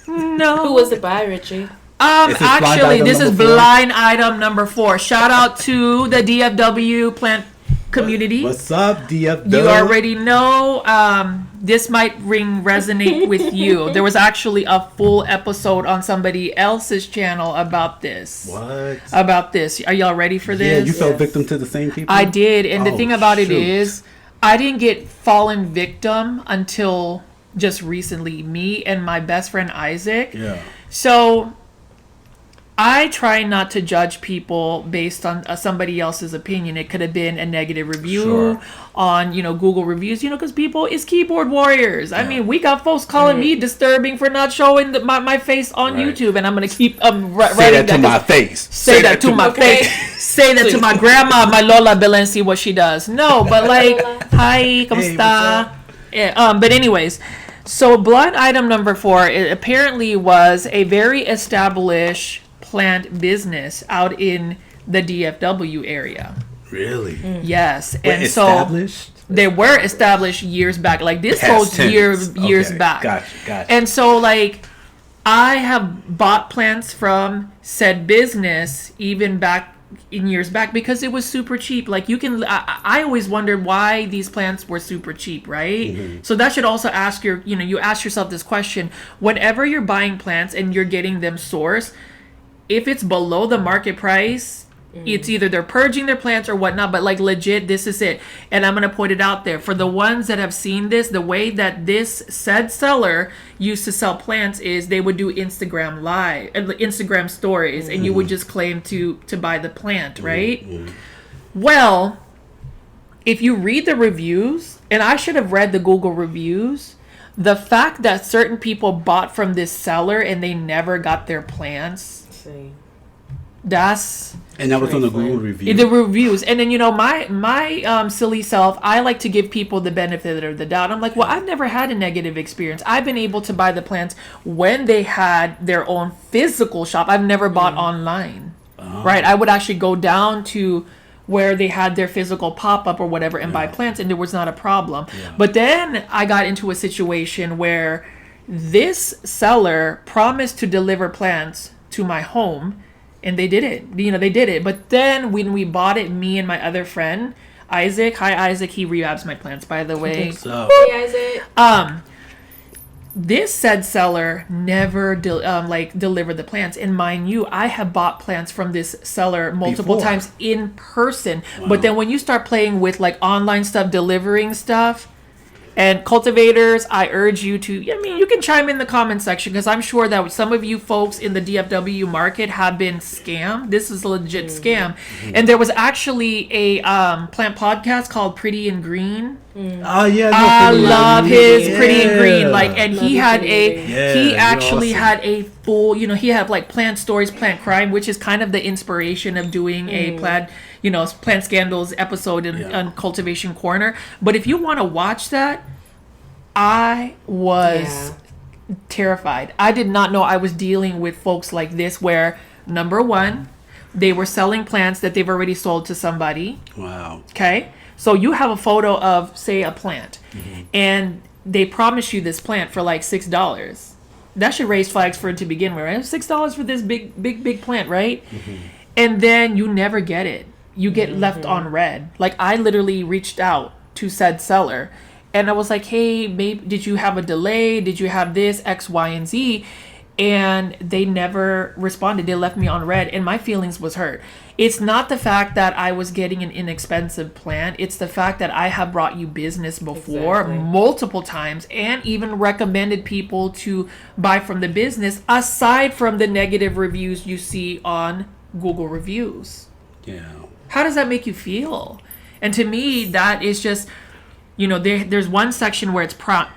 Speaker 3: Who was it by, Richie?
Speaker 2: Actually, this is blind item number 4. Shout out to the DFW plant community.
Speaker 1: What's up, DFW?
Speaker 2: You already know. This might resonate with you. There was actually a full episode on somebody else's channel about this.
Speaker 1: What?
Speaker 2: About this. Are y'all ready for this?
Speaker 1: Yeah, you fell victim to the same people?
Speaker 2: I did. And the thing about it is, I didn't get fallen victim until just recently. Me and my best friend Isaac.
Speaker 1: Yeah.
Speaker 2: So I try not to judge people based on somebody else's opinion. It could have been a negative review on, Google reviews, because people is keyboard warriors. I mean, we got folks calling me disturbing for not showing my face on YouTube, and I'm going to keep
Speaker 1: say that to my face.
Speaker 2: Say that to my face. Say that to my grandma, my Lola Bill, and see what she does. No, but like, hi, kamusta? Yeah, but anyways, so blind item number 4, it apparently was a very established plant business out in the DFW area.
Speaker 1: Really?
Speaker 2: Yes.
Speaker 1: Wait,
Speaker 2: and
Speaker 1: established?
Speaker 2: So they were established years back. Like this goes years back.
Speaker 1: Gotcha.
Speaker 2: And so like I have bought plants from said business even back in years back because it was super cheap. Like I always wondered why these plants were super cheap, right? Mm-hmm. So that should also ask you ask yourself this question. Whenever you're buying plants and you're getting them sourced, if it's below the market price, it's either they're purging their plants or whatnot, but like legit, this is it. And I'm going to point it out there. For the ones that have seen this, the way that this said seller used to sell plants is they would do Instagram live, Instagram stories, and you would just claim to buy the plant, right? Well, if you read the reviews, and I should have read the Google reviews, the fact that certain people bought from this seller and they never got their plants,
Speaker 1: and that was on the Google review.
Speaker 2: The reviews. And then, my silly self, I like to give people the benefit of the doubt. I'm like, well, I've never had a negative experience. I've been able to buy the plants when they had their own physical shop. I've never bought online. Right? I would actually go down to where they had their physical pop-up or whatever and buy plants, and there was not a problem. Yeah. But then I got into a situation where this seller promised to deliver plants to my home, and they did it. They did it. But then when we bought it, me and my other friend, Isaac, hi Isaac, he rehabs my plants, by the way.
Speaker 3: Hey Isaac.
Speaker 2: This said seller never delivered the plants, and mind you, I have bought plants from this seller multiple times in person. Wow. But then when you start playing with like online stuff, delivering stuff, and cultivators, I urge you to, you can chime in the comment section, because I'm sure that some of you folks in the DFW market have been scammed. This is a legit scam. Mm-hmm. And there was actually a plant podcast called Pretty and Green.
Speaker 1: Oh yeah,
Speaker 2: I love his Pretty and Green. He actually had a full, he had like plant stories, plant crime, which is kind of the inspiration of doing a plant scandals episode on Cultivation Corner. But if you want to watch that, I was terrified. I did not know I was dealing with folks like this, where number one, they were selling plants that they've already sold to somebody.
Speaker 1: Wow.
Speaker 2: Okay. So you have a photo of, say, a plant, and they promise you this plant for like $6. That should raise flags for it to begin with, right? $6 for this big plant, right? Mm-hmm. And then you never get it. You get left on red. Like, I literally reached out to said seller, and I was like, hey, maybe did you have a delay? Did you have this, X, Y, and Z? and they never responded. They left me on red, and my feelings was hurt. It's not the fact that I was getting an inexpensive plant. It's the fact that I have brought you business before multiple times and even recommended people to buy from the business, aside from the negative reviews you see on Google reviews.
Speaker 1: Yeah.
Speaker 2: How does that make you feel? And to me, that is just, there's one section where it's prop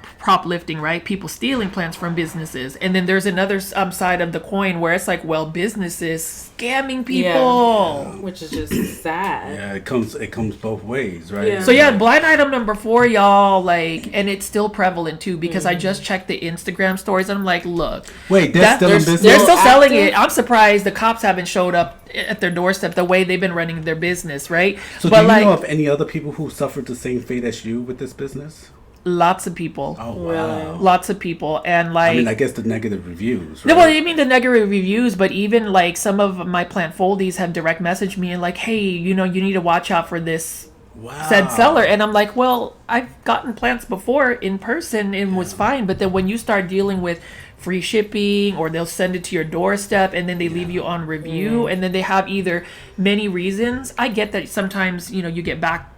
Speaker 2: lifting, right? People stealing plants from businesses. And then there's another side of the coin where it's like, well, businesses scamming people.
Speaker 3: Yeah. Which is just sad.
Speaker 1: Yeah, it comes both ways, right?
Speaker 3: Yeah.
Speaker 2: So yeah, blind item number 4, y'all, and it's still prevalent too, because I just checked the Instagram stories and I'm like, look.
Speaker 1: Wait, they're still in business?
Speaker 2: They're still selling it. I'm surprised the cops haven't showed up at their doorstep the way they've been running their business, right?
Speaker 1: So do you know of any other people who suffered the same fate as you with this business?
Speaker 2: Lots of people.
Speaker 1: Oh, wow.
Speaker 2: Lots of people. And
Speaker 1: I guess the negative reviews, right?
Speaker 2: No, well, you mean the negative reviews, but even some of my plant foldies have direct messaged me and hey, you need to watch out for this said seller. And I'm like, well, I've gotten plants before in person and was fine. But then when you start dealing with free shipping, or they'll send it to your doorstep and then they leave you on review, and then they have either many reasons. I get that sometimes, you get back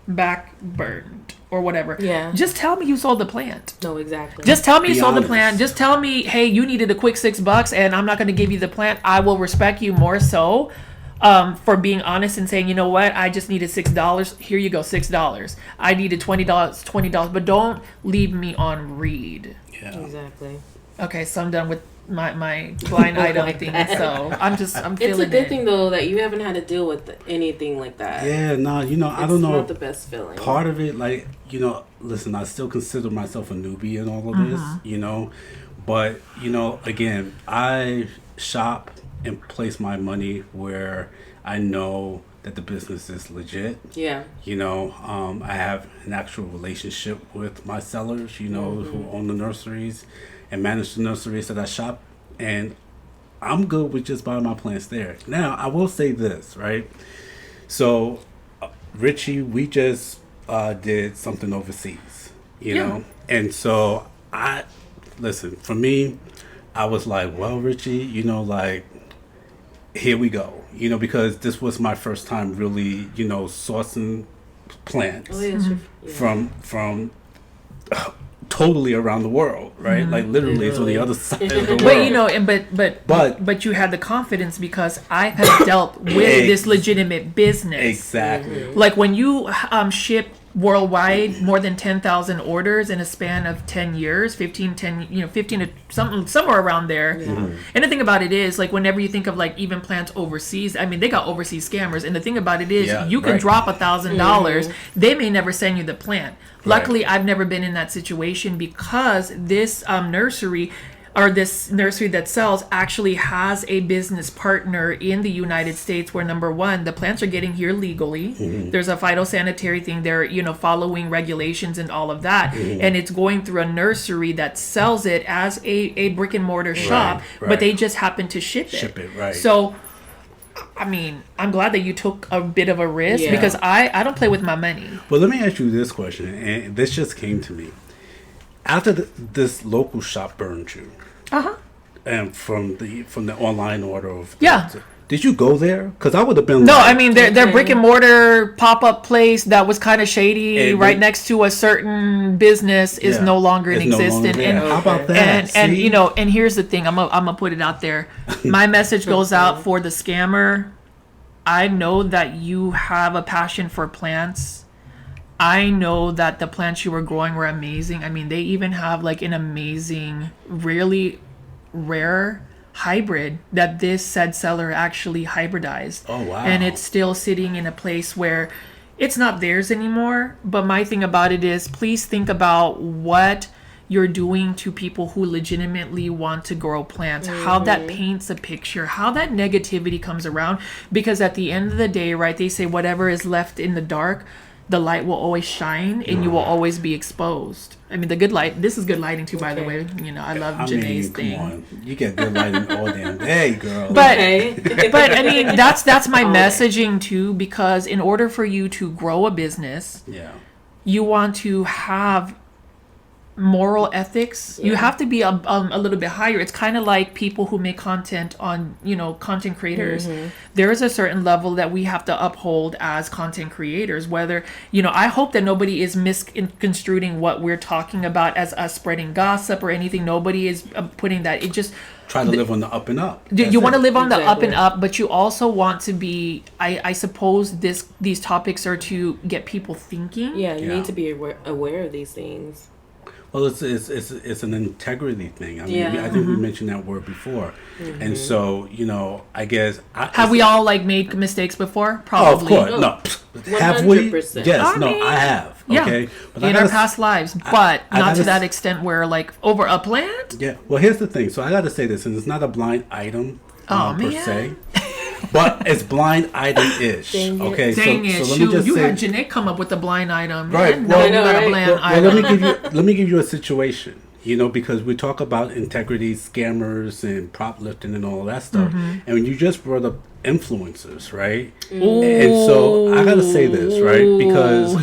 Speaker 2: burned or whatever.
Speaker 3: Yeah.
Speaker 2: Just tell me you sold the plant.
Speaker 3: No, exactly.
Speaker 2: Just tell me you
Speaker 1: Be
Speaker 2: sold the
Speaker 1: honest.
Speaker 2: plant. Just tell me, hey, you needed a quick $6 and I'm not going to give you the plant. I will respect you more so for being honest and saying, you know what, I just needed $6. Here you go, $6. I needed $20, but don't leave me on read.
Speaker 1: Yeah.
Speaker 3: Exactly.
Speaker 2: Okay, so I'm done with my blind item thing. So I'm feeling
Speaker 3: It's a good
Speaker 2: it.
Speaker 3: thing though that you haven't had to deal with anything like that.
Speaker 1: Yeah, no, I don't know.
Speaker 3: It's not the best feeling.
Speaker 1: Part of it, listen, I still consider myself a newbie in all of this, but, again, I shop and place my money where I know that the business is legit.
Speaker 3: Yeah.
Speaker 1: I have an actual relationship with my sellers, who own the nurseries and manage the nurseries that I shop, and I'm good with just buying my plants there. Now, I will say this, right? So, Richie, we just did something overseas, you know? And so, for me, I was like, well, Richie, here we go, because this was my first time really, sourcing plants from totally around the world, right? Literally, it's on the other side of the world.
Speaker 2: But you had the confidence because I have dealt with this legitimate business.
Speaker 1: Exactly.
Speaker 2: Like when you ship worldwide more than 10,000 orders in a span of 10 years, 15 to somewhere around there. And the thing about it is, whenever you think of even plants overseas, they got overseas scammers. And the thing about it is, you can drop $1,000. They may never send you the plant. Luckily, I've never been in that situation because this nursery that sells actually has a business partner in the United States where, number one, the plants are getting here legally. There's a phytosanitary thing. They're, following regulations and all of that. And it's going through a nursery that sells it as a brick and mortar shop, but they just happen to ship it.
Speaker 1: Right.
Speaker 2: So, I'm glad that you took a bit of a risk because I don't play with my money.
Speaker 1: Well, let me ask you this question, and this just came to me. After this local shop burned you, and from the online order of did you go there? Because I would have been
Speaker 2: their brick and mortar pop-up place that was kind of shady right next to a certain business is no longer in existence. And
Speaker 1: how about that?
Speaker 2: And here's the thing, I'm gonna put it out there. My message goes out for the scammer. I know that you have a passion for plants. I know that the plants you were growing were amazing. They even have an amazing, really rare hybrid that this said seller actually hybridized.
Speaker 1: Oh, wow.
Speaker 2: And it's still sitting in a place where it's not theirs anymore. But my thing about it is, please think about what you're doing to people who legitimately want to grow plants, how that paints a picture, how that negativity comes around. Because at the end of the day, right, they say whatever is left in the dark, the light will always shine and you will always be exposed. The good light, this is good lighting too, by the way. I love Janae's thing.
Speaker 1: Come on. You get good lighting all damn day, girl.
Speaker 2: But that's my messaging too, because in order for you to grow a business, you want to have moral ethics. You have to be a little bit higher. It's kind of like people who make content on, content creators. There is a certain level that we have to uphold as content creators, whether, I hope that nobody is misconstruing what we're talking about as us spreading gossip or anything. Nobody is putting that. It just
Speaker 1: try to live on the up and up.
Speaker 2: You want to live on the up and up, but you also want to be, I suppose these topics are to get people thinking.
Speaker 3: Yeah, you need to be aware of these things.
Speaker 1: Well, it's an integrity thing. I mean, I think we mentioned that word before, and so I guess
Speaker 2: have we all made mistakes before? Probably.
Speaker 1: Oh, of course, no. Have we? Yes, I have. Okay,
Speaker 2: yeah, but in our past lives, but not to that extent where over a plant.
Speaker 1: Yeah. Well, here's the thing. So I got to say this, and it's not a blind item per se. But it's blind item-ish. Okay,
Speaker 2: so let me just say, had Janae come up with the blind item.
Speaker 1: Right. Let me give you a situation. Because we talk about integrity, scammers, and prop lifting and all that stuff. And when you just brought up influencers, right? Ooh. And so I gotta say this, right? Because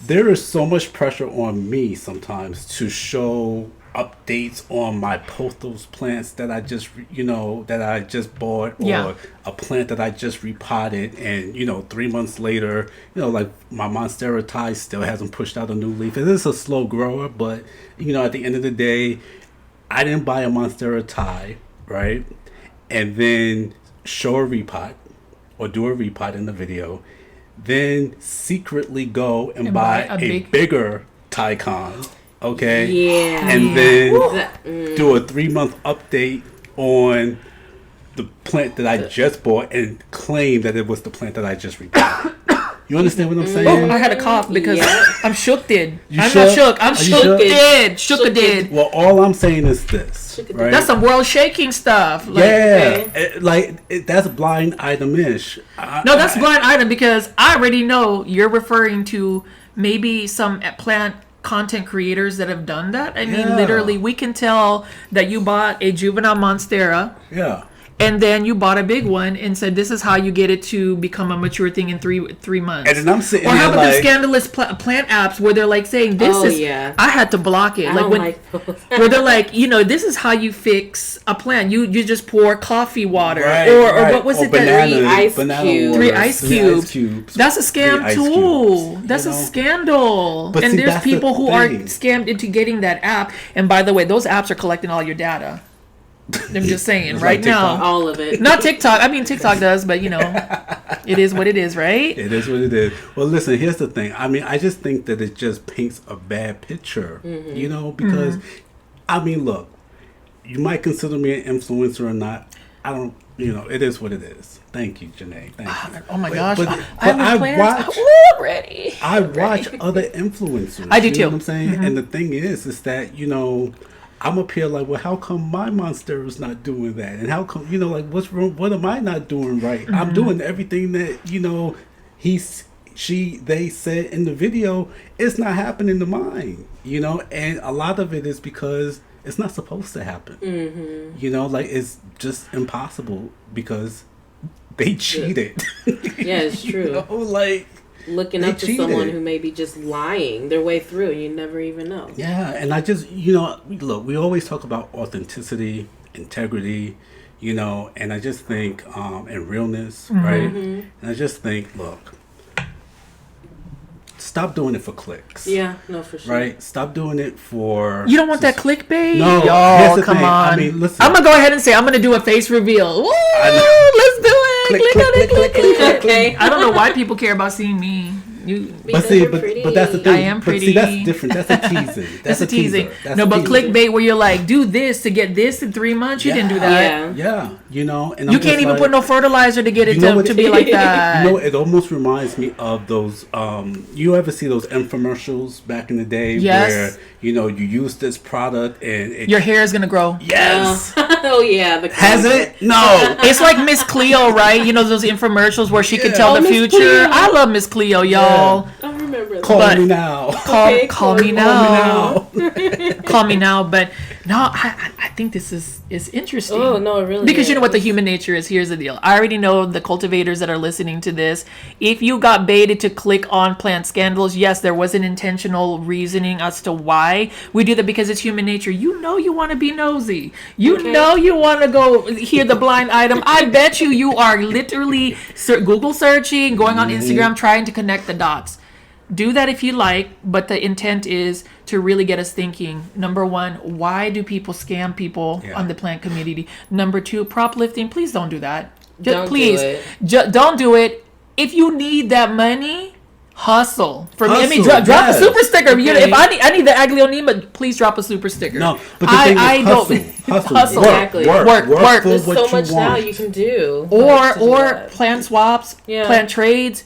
Speaker 1: there is so much pressure on me sometimes to show updates on my pothos plants that I just bought, or a plant that I just repotted, and 3 months later, like my Monstera Thai still hasn't pushed out a new leaf. It is a slow grower, but at the end of the day, I didn't buy a Monstera Thai, right? And then show a repot or do a repot in the video, then secretly go and buy a bigger Tycon. Okay. Yeah. And then do a 3-month update on the plant that I just bought and claim that it was the plant that I just repotted. You understand what I'm saying?
Speaker 2: Oh, I had a cough because I'm shook. I'm not shook. I'm shook. Did.
Speaker 1: Well, all I'm saying is this. Right?
Speaker 2: That's some world shaking stuff.
Speaker 1: That's blind item-ish.
Speaker 2: No, that's blind item because I already know you're referring to maybe some plant content creators that have done that. I mean, literally, we can tell that you bought a juvenile Monstera.
Speaker 1: Yeah.
Speaker 2: And then you bought a big one and said, "This is how you get it to become a mature thing in three months."
Speaker 1: And then I'm sitting
Speaker 2: or how about the scandalous plant apps where they're saying, "This is." Yeah. I had to block it.
Speaker 3: I don't like
Speaker 2: where they're this is how you fix a plant. You just pour coffee water
Speaker 1: or
Speaker 2: what was it
Speaker 3: that
Speaker 2: 3 ice cubes. That's a scam too. That's a scandal.
Speaker 1: But
Speaker 2: and there's people who are scammed into getting that app. And by the way, those apps are collecting all your data. I'm just saying right now.
Speaker 3: All of it.
Speaker 2: Not TikTok. I mean, TikTok does, but it is what it is, right?
Speaker 1: It is what it is. Well, listen, here's the thing. I mean, I just think that it just paints a bad picture, because, I mean, look, you might consider me an influencer or not. I don't, it is what it is. Thank you, Janae. Thank you.
Speaker 2: Oh my gosh. But
Speaker 1: I watch other influencers.
Speaker 2: I do too.
Speaker 1: You know what I'm saying? And the thing is that, I'm up here well, how come my Monstera is not doing that? And how come, what's wrong? What am I not doing right? I'm doing everything that, they said in the video. It's not happening to mine, and a lot of it is because it's not supposed to happen. It's just impossible because they cheated.
Speaker 3: Yeah, it's true. Looking up to someone who may be just lying their way through, you never even know.
Speaker 1: Yeah, and I just, look, we always talk about authenticity, integrity, and I just think, and realness, right? And I just think, look, stop doing it for clicks.
Speaker 3: Yeah, no, for sure.
Speaker 1: Right? Stop doing it for...
Speaker 2: You don't want that clickbait?
Speaker 1: No.
Speaker 2: Y'all, come on.
Speaker 1: I mean, listen.
Speaker 2: I'm going to go ahead and say I'm going to do a face reveal. Woo! Let's do it. Click. Okay. I don't know why people care about seeing me.
Speaker 1: But that's the thing.
Speaker 2: I am pretty.
Speaker 1: But see, that's different. That's a teasing.
Speaker 2: That's a teasing. But clickbait where you're do this to get this in 3 months. You didn't do that.
Speaker 1: Yeah. And
Speaker 2: you can't even put no fertilizer to get it to be like that.
Speaker 1: It almost reminds me of those. You ever see those infomercials back in the day where you use this product and
Speaker 2: your hair is gonna grow?
Speaker 1: Yes.
Speaker 3: Oh yeah.
Speaker 1: Has it? No.
Speaker 2: It's like Miss Cleo, right? Those infomercials where she can tell the future.
Speaker 3: Cleo.
Speaker 2: I love Miss Cleo, y'all.
Speaker 3: I remember
Speaker 1: Call me now.
Speaker 2: Call me now. Call me now. But no, I think this is interesting.
Speaker 3: Oh, no, it really
Speaker 2: Because
Speaker 3: is.
Speaker 2: you know what the human nature is. Here's the deal. I already know the cultivators that are listening to this. If you got baited to click on plant scandals, yes, there was an intentional reasoning as to why we do that, because it's human nature. You know you want to be nosy. You know you want to go hear the blind item. I bet you are literally Google searching, going on Instagram, trying to connect the dots. Do that if you like, but the intent is to really get us thinking. Number one, why do people scam people on the plant community? Number two, prop lifting. Please don't do that. Don't do it. If you need that money, hustle. For me, I mean, drop a super sticker. Okay. If I need the Aglionema, please drop a super sticker.
Speaker 1: No, but the thing is, hustle.
Speaker 3: Exactly.
Speaker 1: Work.
Speaker 3: There's so much now you can do.
Speaker 2: Or plant swaps, plant trades.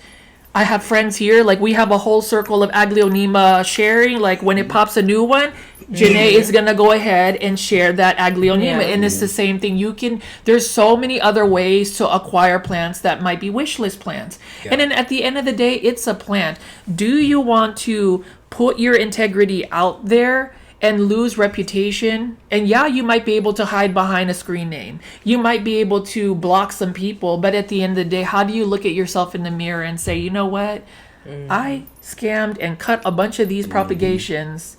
Speaker 2: I have friends here, like we have a whole circle of Aglionema sharing. Like when it pops a new one, Janae is going to go ahead and share that Aglionema. Yeah. And it's the same thing. There's so many other ways to acquire plants that might be wish list plants. Yeah. And then at the end of the day, it's a plant. Do you want to put your integrity out there and lose reputation? And yeah, you might be able to hide behind a screen name. You might be able to block some people. But at the end of the day, how do you look at yourself in the mirror and say, you know what? I scammed and cut a bunch of these propagations.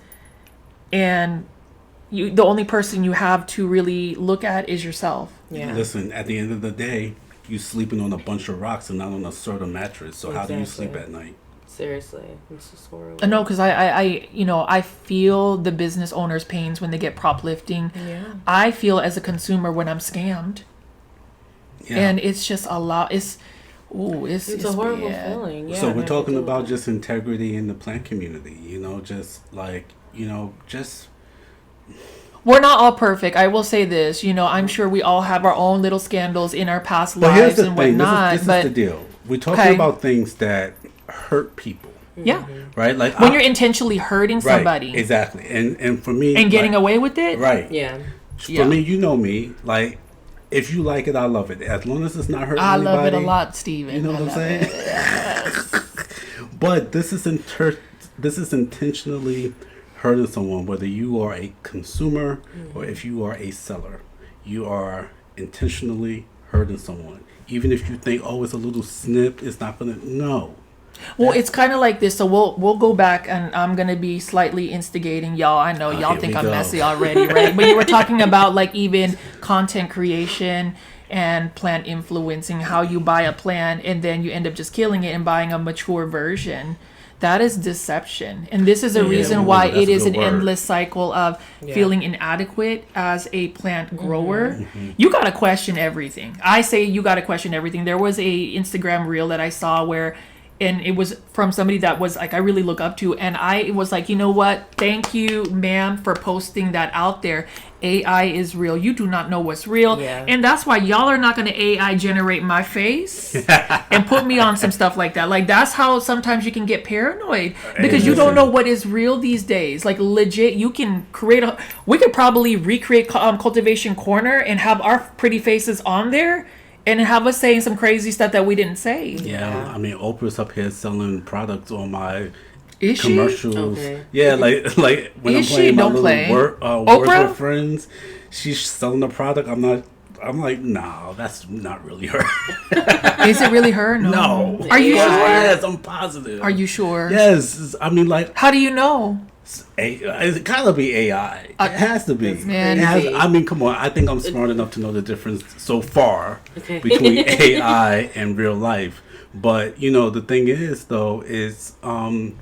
Speaker 2: And the only person you have to really look at is yourself.
Speaker 1: Yeah. Listen, at the end of the day, you sleeping on a bunch of rocks and not on a sort of mattress. So how do you sleep at night?
Speaker 3: Seriously, it's just horrible.
Speaker 2: No, because I feel the business owner's pains when they get prop lifting. Yeah. I feel as a consumer when I'm scammed. Yeah. And it's just a lot. It's
Speaker 3: a horrible feeling. Yeah,
Speaker 1: so we're talking about just integrity in the plant community.
Speaker 2: We're not all perfect. I will say this. I'm sure we all have our own little scandals in our past lives and whatnot.
Speaker 1: This is the deal. We're talking about things that hurt people.
Speaker 2: Yeah.
Speaker 1: Right? Like
Speaker 2: when you're intentionally hurting somebody.
Speaker 1: Right, exactly. And for me,
Speaker 2: and getting away with it?
Speaker 1: Right.
Speaker 3: Yeah.
Speaker 1: For me, you know me, like if you like it, I love it. As long as it's not hurting anybody.
Speaker 2: I love it a lot, Steven.
Speaker 1: You know what I'm saying? Yes. But this is intentionally hurting someone, whether you are a consumer or if you are a seller. You are intentionally hurting someone. Even if you think, it's a little snip, it's not gonna. No.
Speaker 2: Well, it's kind of like this. So we'll go back, and I'm gonna be slightly instigating y'all. I know y'all think I'm messy already, right? But you were talking about like even content creation and plant influencing, how you buy a plant and then you end up just killing it and buying a mature version. That is deception. And this is a reason why it is an endless cycle of feeling inadequate as a plant grower. Mm-hmm. You got to question everything. I say you got to question everything. There was a Instagram reel that I saw and it was from somebody that was like I really look up to, and I was like, you know what? Thank you, ma'am, for posting that out there. AI is real. You do not know what's real, and that's why y'all are not going to AI generate my face and put me on some stuff like that. Like that's how sometimes you can get paranoid because you don't know what is real these days. Like legit, you can we could probably recreate Cultivation Corner and have our pretty faces on there. And have us saying some crazy stuff that we didn't say.
Speaker 1: Yeah. I mean, Oprah's up here selling products on my
Speaker 2: commercials.
Speaker 1: Okay. Yeah, like when I'm playing my little work with friends, she's selling the product. I'm like, no, that's not really her.
Speaker 2: Is it really her?
Speaker 1: No.
Speaker 2: Are you sure?
Speaker 1: Yes, I'm positive.
Speaker 2: Are you sure?
Speaker 1: Yes. I mean, like.
Speaker 2: How do you know?
Speaker 1: It's gotta be AI. It has to be. I mean, come on. I think I'm smart enough to know the difference so far between AI and real life. But the thing is, though, is I'm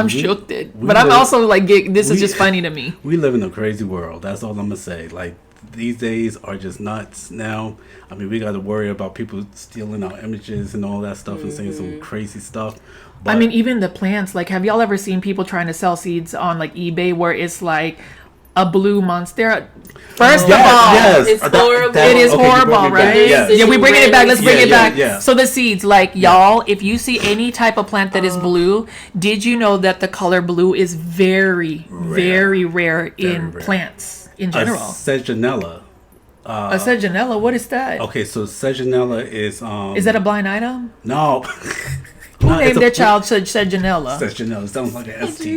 Speaker 2: shook, but I'm also like, this is just funny to me.
Speaker 1: We live in a crazy world. That's all I'm gonna say. Like these days are just nuts now. I mean, we got to worry about people stealing our images and all that stuff and saying some crazy stuff. But,
Speaker 2: I mean, even the plants, like, have y'all ever seen people trying to sell seeds on, like, eBay where it's, like, a blue monstera? First of all,
Speaker 3: it's horrible.
Speaker 2: It is horrible, right?
Speaker 1: Yeah,
Speaker 2: we bring it back. Let's bring it back.
Speaker 1: Yeah.
Speaker 2: So the seeds, like, y'all, if you see any type of plant that is blue, did you know that the color blue is very, very rare in plants in general?
Speaker 1: Sejanella.
Speaker 2: A Sejanella? What is that?
Speaker 1: Okay, so Sejanella is...
Speaker 2: is that a blind item?
Speaker 1: No.
Speaker 2: Who
Speaker 1: No, it's
Speaker 2: named
Speaker 1: a
Speaker 2: their
Speaker 1: plant.
Speaker 2: child Sejanella?
Speaker 1: Sejanella. Sounds like an STD.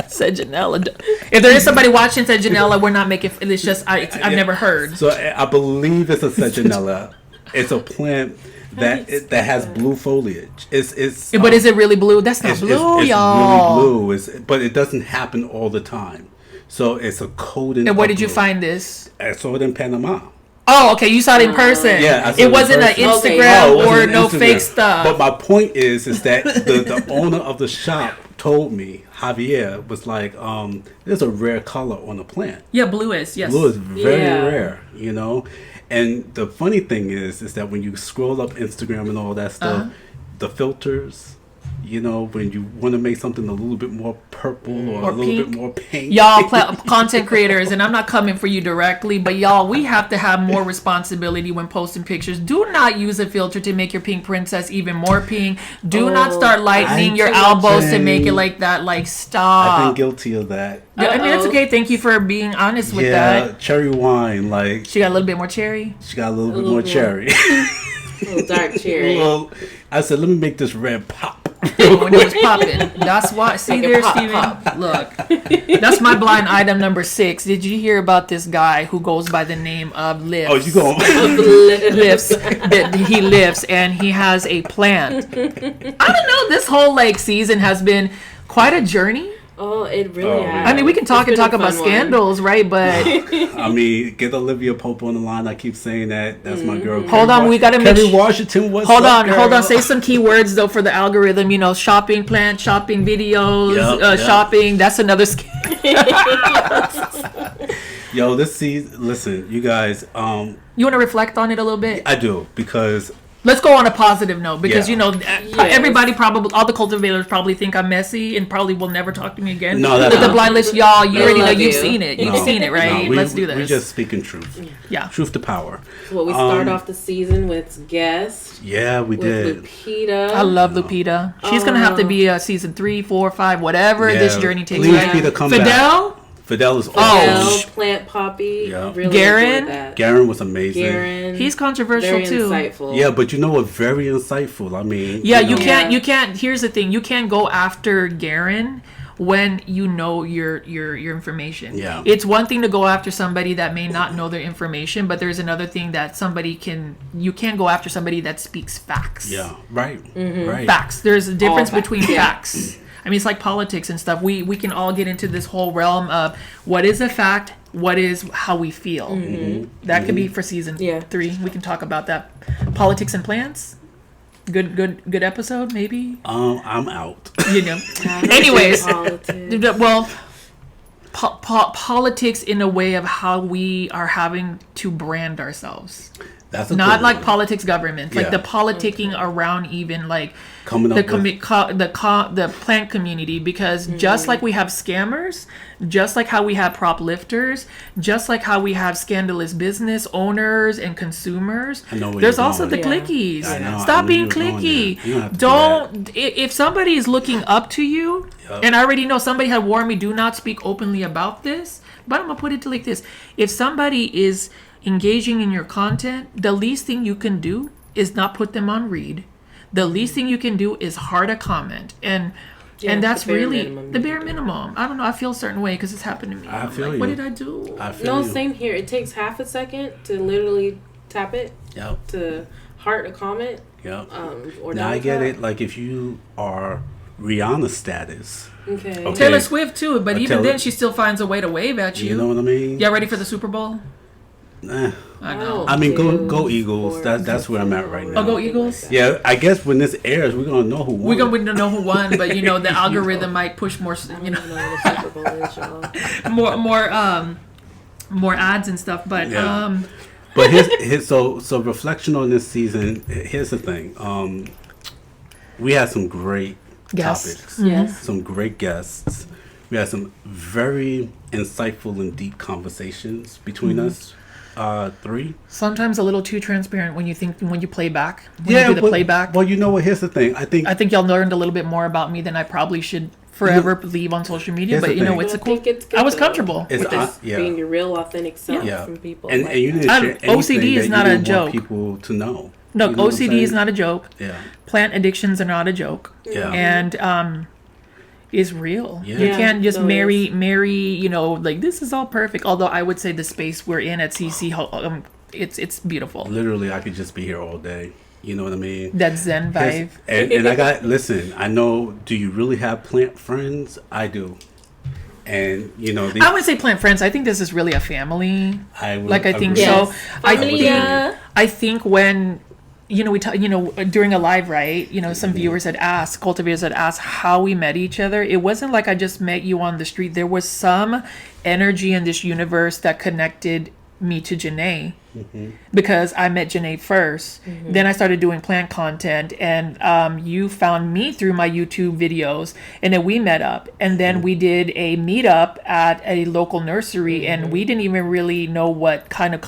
Speaker 2: Sejanella. If there is somebody watching Sejanella, we're not making. It's just I've never heard.
Speaker 1: So I believe it's a Sejanella. It's a plant that has blue foliage. It's
Speaker 2: But is it really blue? That's not
Speaker 1: it's,
Speaker 2: blue,
Speaker 1: it's
Speaker 2: y'all.
Speaker 1: really blue. But it doesn't happen all the time. So it's a coating.
Speaker 2: And where
Speaker 1: of
Speaker 2: did you
Speaker 1: blue.
Speaker 2: find this?
Speaker 1: I saw it in Panama.
Speaker 2: Oh, okay. You saw it in person.
Speaker 1: Yeah, I saw
Speaker 2: it
Speaker 1: in
Speaker 2: wasn't an
Speaker 1: person.
Speaker 2: Instagram
Speaker 1: Oh, it wasn't
Speaker 2: or
Speaker 1: an
Speaker 2: no
Speaker 1: Instagram.
Speaker 2: fake stuff.
Speaker 1: But my point is that the owner of the shop told me, Javier, was like, there's a rare color on the plant.
Speaker 2: Yeah, blue is, yes.
Speaker 1: Blue is very
Speaker 3: Yeah.
Speaker 1: rare, And the funny thing is that when you scroll up Instagram and all that stuff, the filters, when you want to make something a little bit more purple or a little
Speaker 2: pink.
Speaker 1: bit more pink.
Speaker 2: Y'all, content creators, and I'm not coming for you directly, but y'all, we have to have more responsibility when posting pictures. Do not use a filter to make your pink princess even more pink. Do not start lightening your elbows to make it like that. Like, stop.
Speaker 1: I've been guilty of that.
Speaker 2: Yeah, I mean, it's okay. Thank you for being honest with
Speaker 1: Yeah,
Speaker 2: that.
Speaker 1: cherry wine, like
Speaker 2: She got a little bit more cherry.
Speaker 1: she got a little bit more cherry.
Speaker 3: A little dark cherry.
Speaker 1: Well, I said, let me make this red pop.
Speaker 2: When it was popping. That's why. See
Speaker 3: Make it
Speaker 2: there,
Speaker 3: pop,
Speaker 2: Steven?
Speaker 3: pop.
Speaker 2: Look. That's my blind item number 6. Did you hear about this guy who goes by the name of Lifts?
Speaker 1: Oh, you going?
Speaker 2: Lifts. That he lifts and he has a plant. I don't know. This whole season has been quite a journey.
Speaker 3: Oh, it really has.
Speaker 2: I mean, we can talk
Speaker 3: It's
Speaker 2: and
Speaker 3: been
Speaker 2: talk
Speaker 3: a
Speaker 2: about
Speaker 3: fun one.
Speaker 2: scandals, right? But
Speaker 1: I mean, get Olivia Pope on the line. I keep saying that. That's my girl.
Speaker 2: Hold on, we gotta make
Speaker 1: Kerry
Speaker 2: sure-
Speaker 1: Washington. What's
Speaker 2: hold
Speaker 1: up,
Speaker 2: on.
Speaker 1: girl?
Speaker 2: Say some keywords though for the algorithm. Shopping plant, shopping videos,
Speaker 1: Yep.
Speaker 2: shopping. That's another scandal.
Speaker 1: Yo, this season. Listen, you guys.
Speaker 2: You want to reflect on it a little bit?
Speaker 1: I do because
Speaker 2: Let's go on a positive note because
Speaker 1: Yeah.
Speaker 2: everybody probably, all the cultivators probably think I'm messy and probably will never talk to me again.
Speaker 1: No, that's
Speaker 2: the
Speaker 1: not.
Speaker 2: blind list, y'all. You
Speaker 3: They
Speaker 2: already know.
Speaker 3: love
Speaker 2: You've
Speaker 3: you.
Speaker 2: seen it. You've
Speaker 1: No,
Speaker 2: seen it, right?
Speaker 1: no,
Speaker 2: Let's do this.
Speaker 1: We're just speaking truth.
Speaker 2: Yeah.
Speaker 1: Truth to power.
Speaker 3: So we start off the season with guest.
Speaker 1: Yeah, we
Speaker 3: With
Speaker 1: did.
Speaker 3: Lupita.
Speaker 2: I love Lupita. She's gonna have to be a season 3, 4, 5, whatever this
Speaker 1: Yeah.
Speaker 2: journey takes.
Speaker 1: Please,
Speaker 2: Right?
Speaker 1: Peter, come
Speaker 2: Fidel.
Speaker 1: Fidel is
Speaker 3: Bell,
Speaker 1: awesome.
Speaker 3: Plant Poppy.
Speaker 1: Yeah.
Speaker 3: Really
Speaker 2: Garen?
Speaker 3: enjoyed that.
Speaker 1: Garen was amazing.
Speaker 3: Garen.
Speaker 2: He's controversial
Speaker 3: very
Speaker 2: too.
Speaker 3: insightful.
Speaker 1: Yeah, but you know what? Very insightful. I mean,
Speaker 2: Yeah,
Speaker 1: you
Speaker 2: you
Speaker 1: know,
Speaker 2: can't.
Speaker 3: Yeah.
Speaker 2: You can't. Here's the thing: you can't go after Garen when you know your information.
Speaker 1: Yeah.
Speaker 2: It's one thing to go after somebody that may not know their information, but there's another thing that you can go after somebody that speaks facts.
Speaker 1: Yeah, right, right.
Speaker 2: Facts. There's a difference
Speaker 3: facts.
Speaker 2: between facts. I mean, it's like politics and stuff. We can all get into this whole realm of what is a fact, what is how we feel. That could be for season 3. We can talk about that. Politics and plants. Good episode, maybe.
Speaker 1: I'm out.
Speaker 2: Anyways,
Speaker 3: Politics.
Speaker 2: well, politics in a way of how we are having to brand ourselves.
Speaker 1: That's a
Speaker 2: Not
Speaker 1: good
Speaker 2: like
Speaker 1: one.
Speaker 2: politics, government, like
Speaker 1: Yeah.
Speaker 2: the politicking around even like
Speaker 1: Coming
Speaker 2: the
Speaker 1: up with-
Speaker 2: the plant community, because just like we have scammers, just like how we have prop lifters, just like how we have scandalous business owners and consumers,
Speaker 1: I know where
Speaker 2: there's
Speaker 1: you're
Speaker 2: also the
Speaker 1: going.
Speaker 2: clickies.
Speaker 1: I know, I
Speaker 2: Stop
Speaker 1: knew
Speaker 2: being
Speaker 1: you were going
Speaker 2: clicky.
Speaker 1: there. You don't have to do
Speaker 2: Don't if somebody is looking up to you,
Speaker 1: Yep.
Speaker 2: and I already know somebody had warned me, do not speak openly about this, but I'm gonna put it like this: if somebody is engaging in your content, the least thing you can do is not put them on read. The least thing you can do is heart a comment, and that's
Speaker 3: the bare
Speaker 2: really
Speaker 3: minimum
Speaker 2: the
Speaker 3: you
Speaker 2: bare
Speaker 3: can
Speaker 2: minimum. I don't know. I feel a certain way because it's happened to me.
Speaker 1: I
Speaker 2: I'm
Speaker 1: feel
Speaker 2: like,
Speaker 1: you.
Speaker 2: what did I do?
Speaker 1: I feel
Speaker 3: No,
Speaker 1: you.
Speaker 3: same here. It takes half a second to literally tap it
Speaker 1: Yep,
Speaker 3: to heart a comment.
Speaker 1: yep.
Speaker 3: Or
Speaker 1: Now I
Speaker 3: don't
Speaker 1: get
Speaker 3: tap.
Speaker 1: it. Like if you are Rihanna status,
Speaker 3: Okay.
Speaker 1: Okay.
Speaker 2: Taylor Swift too, but even
Speaker 1: Taylor-
Speaker 2: then she still finds a way to wave at you.
Speaker 1: you know what I mean?
Speaker 2: Y'all ready for the Super Bowl?
Speaker 1: Eh.
Speaker 2: I know.
Speaker 1: I mean, go
Speaker 3: Two
Speaker 1: Eagles.
Speaker 3: sports.
Speaker 1: That's where I'm at right now.
Speaker 2: Oh, go Eagles?
Speaker 1: Yeah, I guess when this airs, we're gonna know who won.
Speaker 2: We're gonna know who won, but the algorithm might push more,
Speaker 3: I don't know what the Super Bowl is, y'all.
Speaker 2: more ads and stuff. But
Speaker 1: Yeah. But here's so reflection on this season. Here's the thing. We had some great
Speaker 2: Guests.
Speaker 1: topics.
Speaker 3: Yes.
Speaker 1: Some great guests. We had some very insightful and deep conversations between us. 3.
Speaker 2: sometimes a little too transparent when you play back. When you do the
Speaker 1: but-
Speaker 2: playback.
Speaker 1: Well, you know what? Here's the thing. I think
Speaker 2: y'all learned a little bit more about me than I probably should forever leave on social media.
Speaker 1: Here's
Speaker 2: But
Speaker 1: the thing.
Speaker 2: it's a
Speaker 3: But I
Speaker 2: cool.
Speaker 3: think it's good,
Speaker 2: I was
Speaker 3: though.
Speaker 2: comfortable
Speaker 1: It's
Speaker 2: with this.
Speaker 1: yeah.
Speaker 3: Being your real, authentic self
Speaker 1: Yeah.
Speaker 3: from people.
Speaker 1: And
Speaker 3: like
Speaker 1: you
Speaker 3: that.
Speaker 1: didn't share anything
Speaker 2: OCD is
Speaker 1: that
Speaker 2: not
Speaker 1: you
Speaker 2: a
Speaker 1: didn't
Speaker 2: joke.
Speaker 1: want people to know.
Speaker 2: No,
Speaker 1: You know what I'm
Speaker 2: OCD is
Speaker 1: saying?
Speaker 2: not a joke.
Speaker 1: Yeah.
Speaker 2: Plant addictions are not a joke.
Speaker 1: Yeah.
Speaker 2: And is real.
Speaker 1: Yeah.
Speaker 2: You can't just
Speaker 3: no,
Speaker 2: marry, like this is all perfect. Although I would say the space we're in at CC, it's beautiful.
Speaker 1: Literally, I could just be here all day. You know what I mean?
Speaker 2: That Zen vibe.
Speaker 1: And I got, listen, I know, do you really have plant friends? I do. And, you know,
Speaker 2: I would say plant friends. I think this is really a family.
Speaker 1: I would
Speaker 2: Like I think
Speaker 1: agree.
Speaker 2: so. I
Speaker 3: Family,
Speaker 2: think
Speaker 3: yeah.
Speaker 2: I think when we talk, during a live, right? Some viewers had asked, cultivators had asked how we met each other. It wasn't like I just met you on the street. There was some energy in this universe that connected me to Janae. Because I met Janae first. Then I started doing plant content, and you found me through my YouTube videos, and then we met up, and then we did a meetup at a local nursery, and we didn't even really know what kind of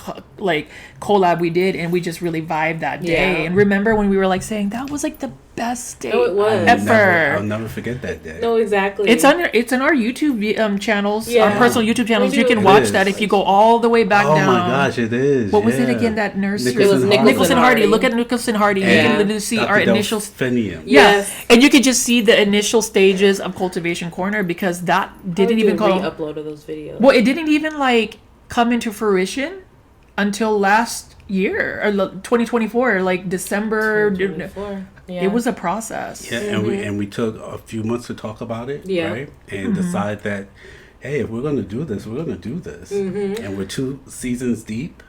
Speaker 2: collab we did, and we just really vibed that day.
Speaker 3: Yeah.
Speaker 2: And remember when we were like saying that was like the best day
Speaker 3: Oh, it was.
Speaker 2: ever.
Speaker 1: I'll never forget that day.
Speaker 3: No, exactly.
Speaker 2: It's in our YouTube channels,
Speaker 3: Yeah.
Speaker 2: our personal YouTube channels.
Speaker 3: We
Speaker 2: You
Speaker 3: do.
Speaker 2: can
Speaker 1: It
Speaker 2: watch
Speaker 1: is.
Speaker 2: that if you go all the way back
Speaker 1: Oh
Speaker 2: down.
Speaker 1: my gosh, it is.
Speaker 2: What was it
Speaker 1: yeah.
Speaker 2: again? That nursery.
Speaker 1: Nicholson
Speaker 3: It was
Speaker 2: Nicholson Hardy.
Speaker 3: Hardy.
Speaker 2: Look at Nicholson Hardy. You
Speaker 1: And
Speaker 2: can literally see
Speaker 1: Dr.
Speaker 2: our initials.
Speaker 1: Delphinium.
Speaker 3: Yes.
Speaker 2: Yeah, and you could just see the initial stages of Cultivation Corner because that didn't even go.
Speaker 3: Re-upload of those videos.
Speaker 2: Well, it didn't even come into fruition until last year or 2024, like December.
Speaker 3: 2024. Yeah.
Speaker 2: It was a process.
Speaker 1: Yeah, and we took a few months to talk about it,
Speaker 3: Yeah.
Speaker 1: right? And decide that, hey, if we're gonna do this, we're gonna do this. And we're 2 seasons deep.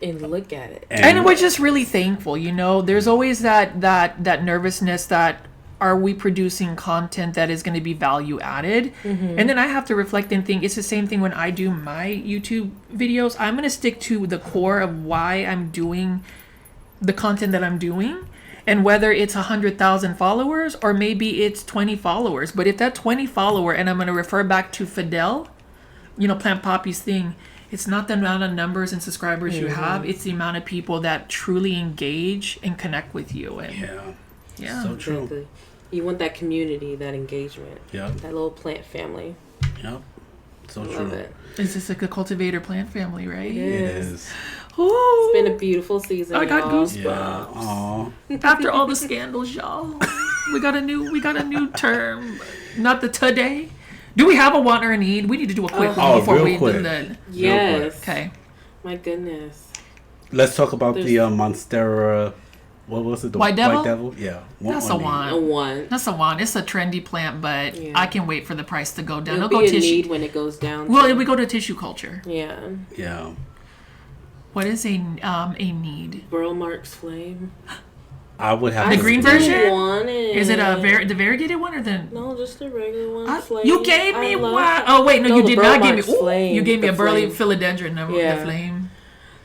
Speaker 3: And look at it.
Speaker 2: And we're just really thankful, There's always that nervousness that are we producing content that is going to be value added? And then I have to reflect and think it's the same thing when I do my YouTube videos. I'm going to stick to the core of why I'm doing the content that I'm doing. And whether it's 100,000 followers or maybe it's 20 followers. But if that 20 follower, and I'm going to refer back to Fidel, Plant Poppy's thing, it's not the amount of numbers and subscribers you have. It's the amount of people that truly engage and connect with you. And
Speaker 1: yeah, so true.
Speaker 3: Exactly. You want that community, that engagement.
Speaker 1: Yeah,
Speaker 3: That little plant family.
Speaker 1: yep, so
Speaker 3: Love
Speaker 1: true.
Speaker 3: it.
Speaker 2: It's just like a cultivator plant family, right?
Speaker 3: It
Speaker 1: It
Speaker 3: is.
Speaker 1: is.
Speaker 2: Ooh.
Speaker 3: It's been a beautiful season.
Speaker 2: I got
Speaker 3: y'all.
Speaker 2: goosebumps.
Speaker 1: Yeah. Aw.
Speaker 2: After all the scandals, y'all, we got a new term. Not the today. Do we have a want or a need? We need to do a quick one before
Speaker 1: real
Speaker 2: we
Speaker 1: quick.
Speaker 2: do that.
Speaker 3: Yes.
Speaker 2: Okay.
Speaker 3: My goodness.
Speaker 1: Let's talk about
Speaker 3: There's-
Speaker 1: the Monstera. What was it? The
Speaker 2: White devil?
Speaker 1: Yeah.
Speaker 2: That's a
Speaker 1: on
Speaker 2: want.
Speaker 3: A one.
Speaker 2: That's a want. It's a trendy plant, but
Speaker 3: Yeah.
Speaker 2: I can wait for the price to go down.
Speaker 3: It'll
Speaker 2: It'll
Speaker 3: be
Speaker 2: go
Speaker 3: a
Speaker 2: tissue.
Speaker 3: need when it goes down.
Speaker 2: Well,
Speaker 3: too.
Speaker 2: we go to tissue culture.
Speaker 3: Yeah.
Speaker 1: the- Yeah.
Speaker 2: What is a need?
Speaker 3: Burl Marks Flame.
Speaker 1: I would have
Speaker 2: The
Speaker 1: to
Speaker 2: green
Speaker 1: agree.
Speaker 2: version?
Speaker 3: Want it.
Speaker 2: Is it the variegated one or the?
Speaker 3: No, just the regular one. Flame.
Speaker 2: You gave me
Speaker 3: I love
Speaker 2: one.
Speaker 3: it.
Speaker 2: Oh wait, no, you
Speaker 3: the
Speaker 2: did
Speaker 3: Burl
Speaker 2: not give me.
Speaker 3: Marks
Speaker 2: Ooh,
Speaker 3: Flame.
Speaker 2: you gave me
Speaker 3: The
Speaker 2: a burly
Speaker 3: flame.
Speaker 2: philodendron. The
Speaker 3: Yeah.
Speaker 2: flame.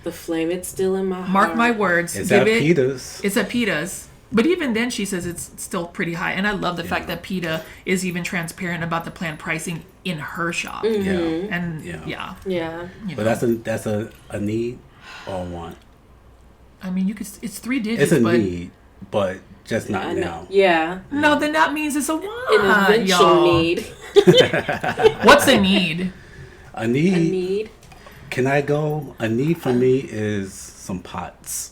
Speaker 3: The flame. It's still in my heart.
Speaker 2: Mark my words.
Speaker 1: It's
Speaker 2: give
Speaker 1: at
Speaker 2: it.
Speaker 1: Peter's.
Speaker 2: It's at PETA's. But even then, she says it's still pretty high. And I love the fact
Speaker 1: Yeah.
Speaker 2: that PETA is even transparent about the plant pricing in her shop.
Speaker 1: Yeah.
Speaker 2: And
Speaker 1: Yeah.
Speaker 2: yeah,
Speaker 3: Yeah.
Speaker 2: you
Speaker 1: But
Speaker 2: know.
Speaker 1: that's a need or a want.
Speaker 2: I mean, you could. It's 3 digits,
Speaker 1: It's a
Speaker 2: but
Speaker 1: need, but just
Speaker 3: I
Speaker 1: not
Speaker 3: know.
Speaker 1: now.
Speaker 3: Yeah.
Speaker 2: no, then that means it's a want.
Speaker 3: An eventual
Speaker 2: y'all.
Speaker 3: need.
Speaker 2: What's a need?
Speaker 1: A
Speaker 3: A
Speaker 1: need.
Speaker 3: need.
Speaker 1: Can I go? A need for me is some pots.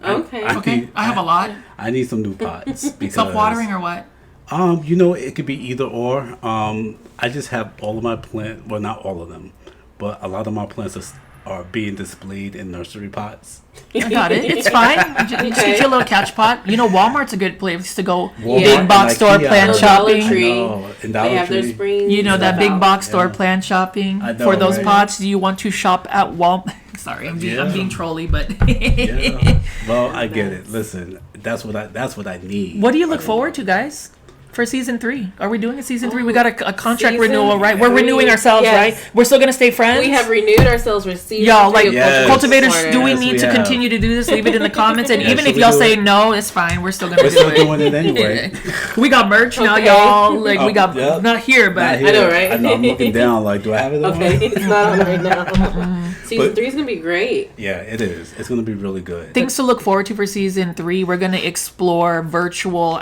Speaker 3: Okay.
Speaker 2: Okay, I have a lot.
Speaker 1: I need some new pots because
Speaker 2: Self watering or what?
Speaker 1: it could be either or. I just have all of my plants. Well, not all of them, but a lot of my plants are being displayed in nursery pots.
Speaker 2: I got it. It's fine. Just get your little catch pot. Walmart's a good place to go.
Speaker 1: Walmart
Speaker 2: Big
Speaker 1: and
Speaker 2: box store
Speaker 1: IKEA.
Speaker 2: plant
Speaker 3: Oh,
Speaker 2: shopping.
Speaker 3: Dollar Tree.
Speaker 1: I know, in Dollar
Speaker 3: They have their
Speaker 1: Tree.
Speaker 3: spring.
Speaker 2: You know that
Speaker 3: stuff
Speaker 2: big
Speaker 3: out.
Speaker 2: box store
Speaker 1: Yeah.
Speaker 2: plant shopping
Speaker 1: I know,
Speaker 2: for those
Speaker 1: right?
Speaker 2: pots. Do you want to shop at Walmart? Sorry, I'm
Speaker 1: Yeah.
Speaker 2: being trolly, but
Speaker 1: Yeah. Well, I get it. Listen, that's what I need.
Speaker 2: what do you look forward to, guys, for season 3? Are we doing a season 3? We got a contract
Speaker 3: Season
Speaker 2: renewal, right? We're
Speaker 3: 3,
Speaker 2: renewing ourselves,
Speaker 3: yes.
Speaker 2: right? We're still gonna stay friends.
Speaker 3: We have renewed ourselves with season
Speaker 2: Y'all,
Speaker 3: 3
Speaker 2: like,
Speaker 3: of
Speaker 1: Yes.
Speaker 2: cultivators,
Speaker 3: Corner.
Speaker 2: do we
Speaker 1: Yes,
Speaker 2: need
Speaker 1: we
Speaker 2: to
Speaker 1: have.
Speaker 2: continue to do this? Leave it in the comments, and
Speaker 1: Yeah,
Speaker 2: even
Speaker 1: should
Speaker 2: if
Speaker 1: we
Speaker 2: y'all
Speaker 1: do
Speaker 2: say
Speaker 1: it?
Speaker 2: no, it's fine. We're still gonna
Speaker 1: We're
Speaker 2: do
Speaker 1: still
Speaker 2: it.
Speaker 1: doing it anyway.
Speaker 2: We got merch now,
Speaker 3: Okay.
Speaker 2: y'all. Like we got
Speaker 1: yeah.
Speaker 2: not here, but
Speaker 1: Not here.
Speaker 3: I know, right?
Speaker 1: I know. I'm looking down. Like, do I have it on?
Speaker 3: Okay, it's not on right now. Season
Speaker 1: But-
Speaker 3: 3 is gonna be great.
Speaker 1: Yeah, it is. It's gonna be really good.
Speaker 2: things to look forward to for season 3. We're going to explore virtual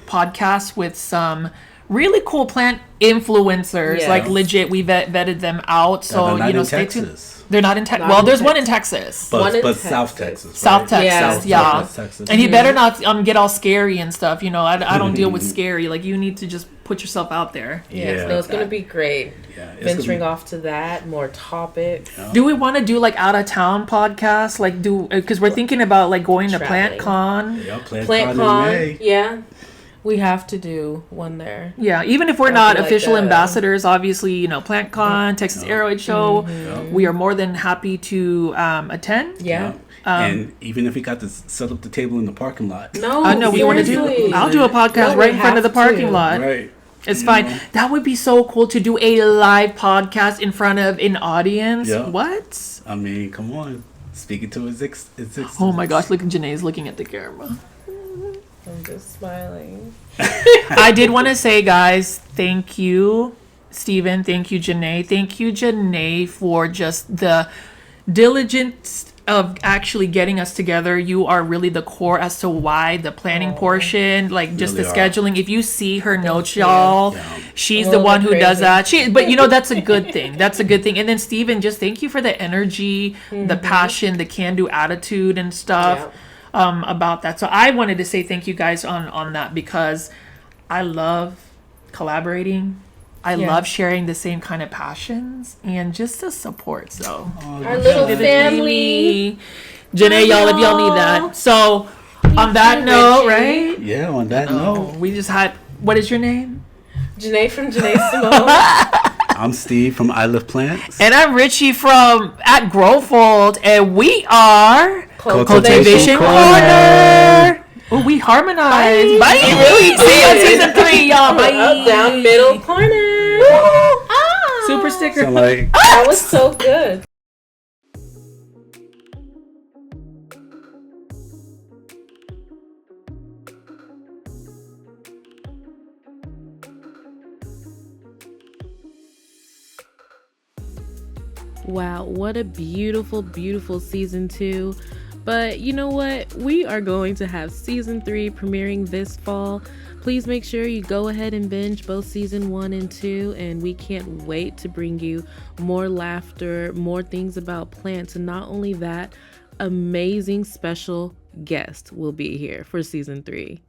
Speaker 2: podcasts with some really cool plant influencers.
Speaker 3: Yes.
Speaker 2: Like legit, we vetted them out. So
Speaker 1: they're not in
Speaker 2: stay
Speaker 1: Texas.
Speaker 2: tuned. They're not in Texas.
Speaker 3: Not
Speaker 2: Well,
Speaker 3: in
Speaker 2: there's one in
Speaker 3: Texas.
Speaker 2: Texas.
Speaker 3: One in
Speaker 1: But
Speaker 3: Texas.
Speaker 1: South Texas.
Speaker 2: South
Speaker 1: right?
Speaker 2: Texas, yeah.
Speaker 1: Southwest Texas.
Speaker 2: And he better not get all scary and stuff. I don't deal with scary. Like, you need to just put yourself out there.
Speaker 3: Yes, no, it's going to be great.
Speaker 1: Yeah, it's
Speaker 3: Venturing off to that, more topics.
Speaker 1: Yeah.
Speaker 2: Do we want to do like out of town podcasts? Like, because we're thinking about like going to
Speaker 3: Traveling.
Speaker 2: PlantCon.
Speaker 1: Yeah,
Speaker 3: Plant
Speaker 1: in
Speaker 3: Con,
Speaker 1: May.
Speaker 3: yeah. We have to do one there.
Speaker 2: Yeah, even if we're
Speaker 3: That'd
Speaker 2: not
Speaker 3: be like
Speaker 2: official
Speaker 3: a-
Speaker 2: ambassadors, obviously, PlantCon, Texas Aeroid Show,
Speaker 3: Mm-hmm.
Speaker 2: we are more than happy to attend.
Speaker 3: Yeah.
Speaker 1: And even if we got to set up the table in the parking lot.
Speaker 3: No,
Speaker 2: we want to do.
Speaker 3: seriously.
Speaker 2: I'll do a podcast
Speaker 3: No,
Speaker 2: right
Speaker 3: we
Speaker 2: in front of the
Speaker 3: have
Speaker 2: parking
Speaker 3: to.
Speaker 2: lot.
Speaker 1: Right.
Speaker 2: It's fine. That would be so cool to do a live podcast in front of an audience.
Speaker 1: Yeah.
Speaker 2: What?
Speaker 1: I mean, come on. Speaking to his
Speaker 2: Oh my gosh! Look, Janae's looking at the camera.
Speaker 3: I'm just smiling.
Speaker 2: I did want to say, guys, thank you, Steven. Thank you, Janae. Thank you, Janae, for just the diligence of actually getting us together. You are really the core as to why the planning portion, like just
Speaker 1: Really
Speaker 2: the
Speaker 1: are.
Speaker 2: scheduling. If you see her notes, y'all,
Speaker 1: Yeah.
Speaker 2: she's
Speaker 3: I'm
Speaker 2: the
Speaker 3: a
Speaker 2: one
Speaker 3: little
Speaker 2: who does
Speaker 3: crazy.
Speaker 2: that. But that's a good thing. That's a good thing. And then Steven, just thank you for the energy, the passion, the can-do attitude and stuff. About that. So I wanted to say thank you guys on that, because I love collaborating. I
Speaker 3: Yeah.
Speaker 2: love sharing the same kind of passions and just the support. So
Speaker 3: Our little family.
Speaker 2: Janae, y'all, if y'all need that. So on that
Speaker 3: you,
Speaker 2: note,
Speaker 3: Richie.
Speaker 2: right?
Speaker 1: Yeah, on that note,
Speaker 2: We just had, what is your name?
Speaker 3: Janae from Janae Simone.
Speaker 1: I'm Steve from I Live Plants.
Speaker 2: And I'm Richie from at Growfold, and we are
Speaker 1: Cultivation
Speaker 2: Corner. Oh, we harmonize. Bye. Really? See you on season 3, y'all. Bye.
Speaker 3: Up, down, middle, corner.
Speaker 2: Super sticker.
Speaker 1: So like,
Speaker 3: That was so good. Wow, what a beautiful, beautiful season 2. But you know what? We are going to have season 3 premiering this fall. Please make sure you go ahead and binge both season 1 and 2. And we can't wait to bring you more laughter, more things about plants. And not only that, amazing special guest will be here for season 3.